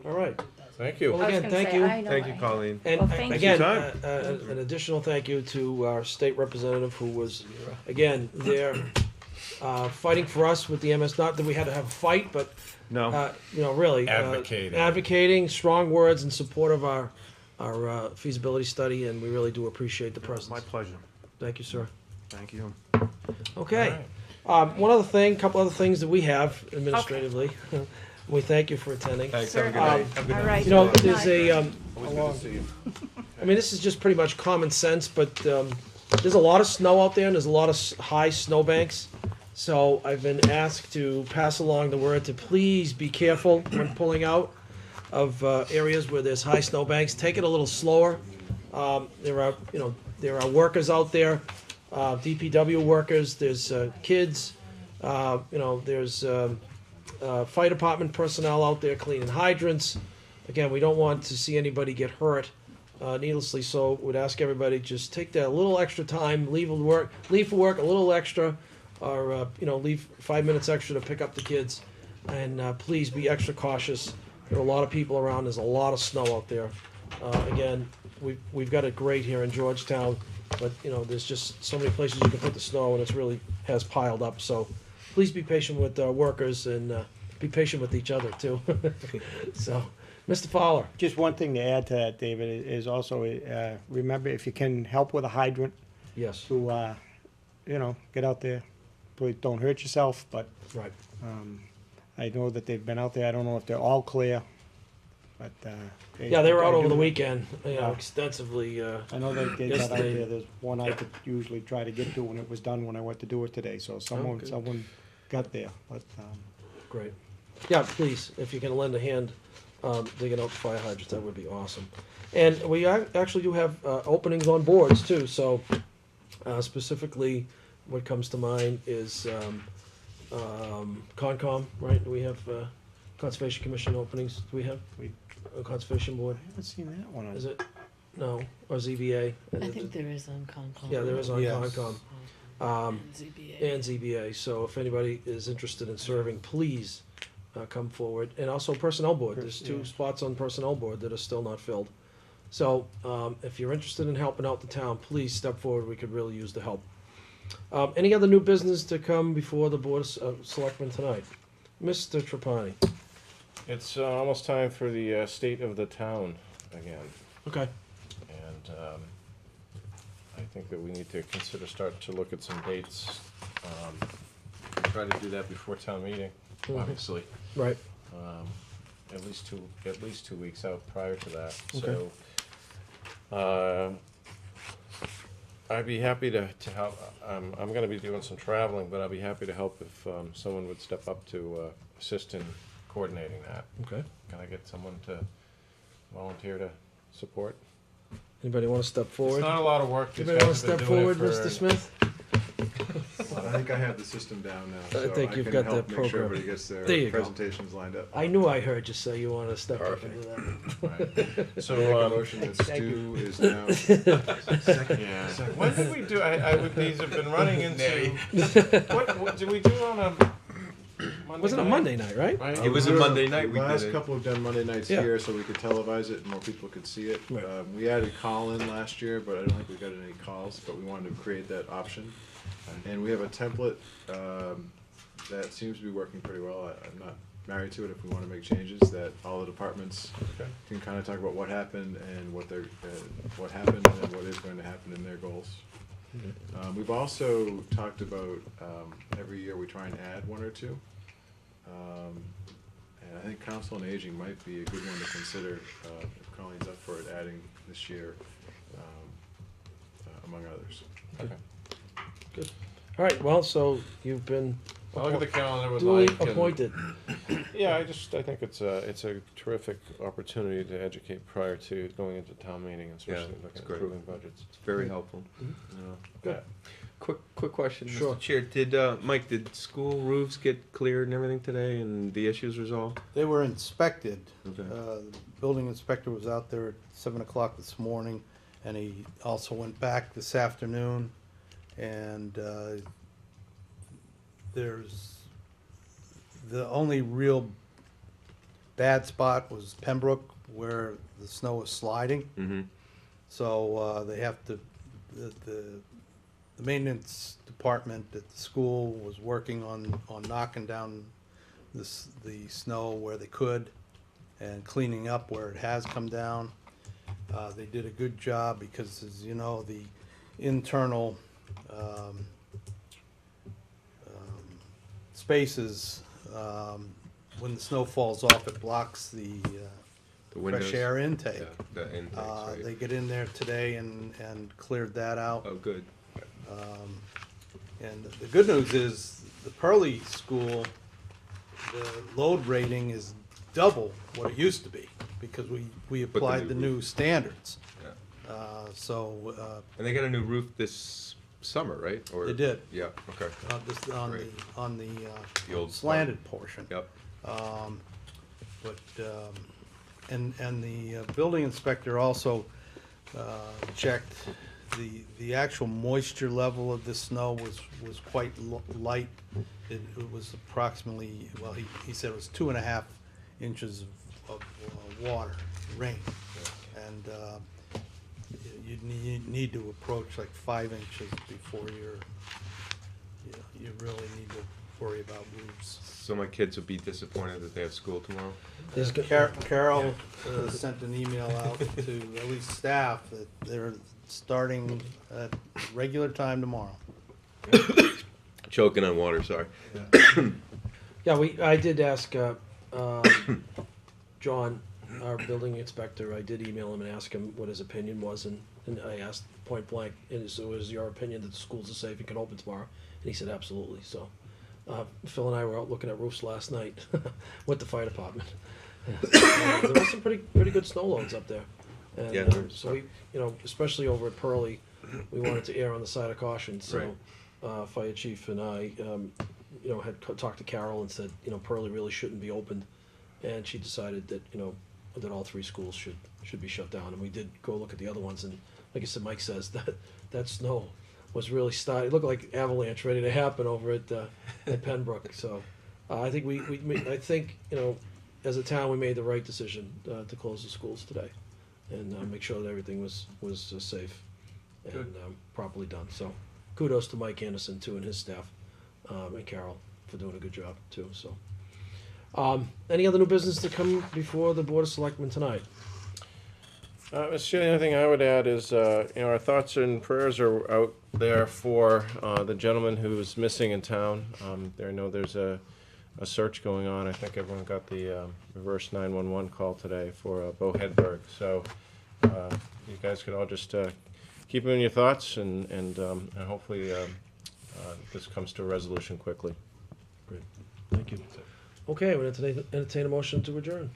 All right. Thank you. Well, I was again, gonna thank say, you. I know Thank you, I- Colleen. And Well, thank again, you. an additional thank you to our state representative who was, again, there fighting for us with the MS. Not that we had to have a fight, but No, really Advocating. advocating, strong words in support of our feasibility study, and we really do appreciate the presence. my pleasure. Thank you, sir. Thank you. Okay. One other thing, couple other things that we have administratively. We thank you for attending. Thanks, have a good Sure. night. All right. You know, Good there's night. a Always good to see you. I mean, this is just pretty much common sense, but there's a lot of snow out there, and there's a lot of high snowbanks. So I've been asked to pass along the word to please be careful when pulling out of areas where there's high snowbanks. Take it a little slower. There are workers out there, DPW workers. There's kids. There's fire department personnel out there cleaning hydrants. Again, we don't want to see anybody get hurt needlessly, so would ask everybody just take that little extra time, leave for work a little extra, or leave 5 minutes extra to pick up the kids, and please be extra cautious. There are a lot of people around. There's a lot of snow out there. Again, we've got it great here in Georgetown, but there's just so many places you can put the snow, and it's really has piled up. So please be patient with our workers, and be patient with each other too. So, Mr. Fowler. Just one thing to add to that, David, is also, remember, if you can help with a hydrant, Yes. to, get out there. Please don't hurt yourself, but, Right. I know that they've been out there. I don't know if they're all clear, but, Yeah, they were out I over the do- weekend, Yeah. extensively. I know they Yes, got out they- there. There's one I could usually try to get to when it was done when I went to do it today, so someone good. got there, but, Great. Yeah, please, if you can lend a hand digging out fire hydrants, that would be awesome. And we actually do have openings on boards too, so specifically what comes to mind is Concom, right? Do we have Conservation Commission openings? Do we have a Conservation Board? I haven't seen that one. Is it? No, or ZBA? I think there is on Concom. Yeah, there is on Yes. Concom. ZBA. And ZBA, so if anybody is interested in serving, please come forward. And also Personnel Board, there's two Yeah. spots on Personnel Board that are still not filled. So if you're interested in helping out the town, please step forward, we could really use the help. Any other new business to come before the Board of Selectmen tonight? Mr. Trapani? It's almost time for the state of the town again. Okay. And I think that we need to start to look at some dates. Try to do that before town meeting, obviously. Right. At least 2 weeks out prior to that. Okay. So I'd be happy to help. I'm gonna be doing some traveling, but I'll be happy to help if someone would step up to assist in coordinating that. Okay. Can I get someone to volunteer to support? Anybody want to step It's forward? not a lot of work. These Anybody want guys to have step been doing forward, it for- Mr. Smith? I think I have the system down now, I so think I you've can got help that make sure program. everybody gets their There you go. presentations lined up. I knew I heard you say you wanted to step up and do that. Right. So, Make a motion that Thank Stu is now. Yeah. When did we do? These have been running into. What did we do on a Monday? Was it a night? Monday night, right? Right? It was a Monday night we Last did it. couple have done Monday nights Yeah. here, so we could televise it and more people could see it. Right. We added call-in last year, but I don't think we got any calls, but we wanted to create that option. And we have a template that seems to be working pretty well. I'm not married to it if we want to make changes, that all the departments Okay. can kind of talk about what happened and what happened and then what is going to happen in their goals. We've also talked about, every year we try and add one or two. And I think Council on Aging might be a good one to consider, if Colleen's up for it, adding this year, among others. Okay. Good. All right, well, so you've been I'll look at the calendar with duly Mike. and- appointed. Yeah, I think it's a terrific opportunity to educate prior to going into town meeting, and especially Yeah, looking it's at great. approving budgets. It's very helpful. You know, Good. Quick question, Sure. Mr. Chair. Did Mike? Did school roofs get cleared and everything today, and the issues resolved? They were inspected. Okay. The building inspector was out there at 7 o'clock this morning, and he also went back this afternoon. And there's the only real bad spot was Pembroke, where the snow was sliding. Mm-hmm. So they have to, the maintenance department at the school was working on knocking down the snow where they could and cleaning up where it has come down. They did a good job because, as you know, the internal spaces, when the snow falls off, it blocks the windows. fresh air intake. Yeah, the intakes, right. They get in there today and cleared that out. Oh, good. And the good news is the Pearly School, the load rating is double what it used to be because we applied the new standards. Yeah. And And they got a new roof this summer, right? Or They did. Yeah. Okay. Great. on the The old slanted portion. Yep. And the building inspector also checked the actual moisture level of the snow was quite light. It was approximately, well, he said it was 2.5 inches of water, rain. And you need to approach like 5 inches before you really need to worry about roofs. So my kids will be disappointed that they have school tomorrow. Carol sent an email out to at least staff that they're starting at regular time tomorrow. Choking on water. Sorry. Yeah, I did ask John, our building inspector, I did email him and ask him what his opinion was, and I asked point blank, so is your opinion that the schools are safe and can open tomorrow? And he said absolutely, so. Phil and I were out looking at roofs last night with the fire department. There were some pretty good snow loads up there. And, Yeah, so we, especially over at Pearly, we wanted to err on the side of caution. So, Fire Chief and I, had talked to Carol and said, Pearly really shouldn't be opened, and she decided that, that all 3 schools should be shut down. And we did go look at the other ones, and like I said, Mike says that snow was really starting. It looked like avalanche ready to happen over at Pembroke. So I think I think as a town we made the right decision to close the schools today and make sure that everything was safe and properly done. So kudos to Mike Anderson too and his staff and Carol for doing a good job too. So any other new business to come before the Board of Selectmen tonight? Mr. Chair, the only thing I would add is, our thoughts and prayers are out there for the gentleman who's missing in town. I know there's a search going on. I think everyone got the reverse 911 call today for Bo Hedberg. So you guys could all just keep him in your thoughts, and hopefully this comes to a resolution quickly. Great, thank you. Okay, we'll entertain a motion to adjourn.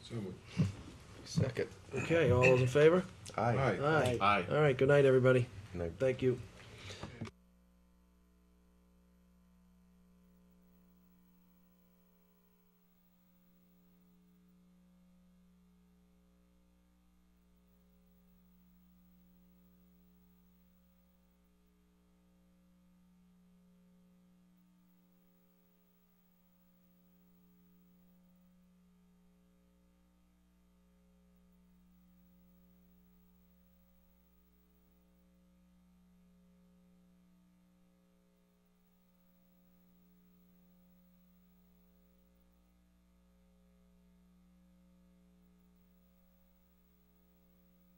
So moved. Second. Okay, all those in favor? Aye. Aye. Aye. All right, good night, everybody. Good night. Thank you.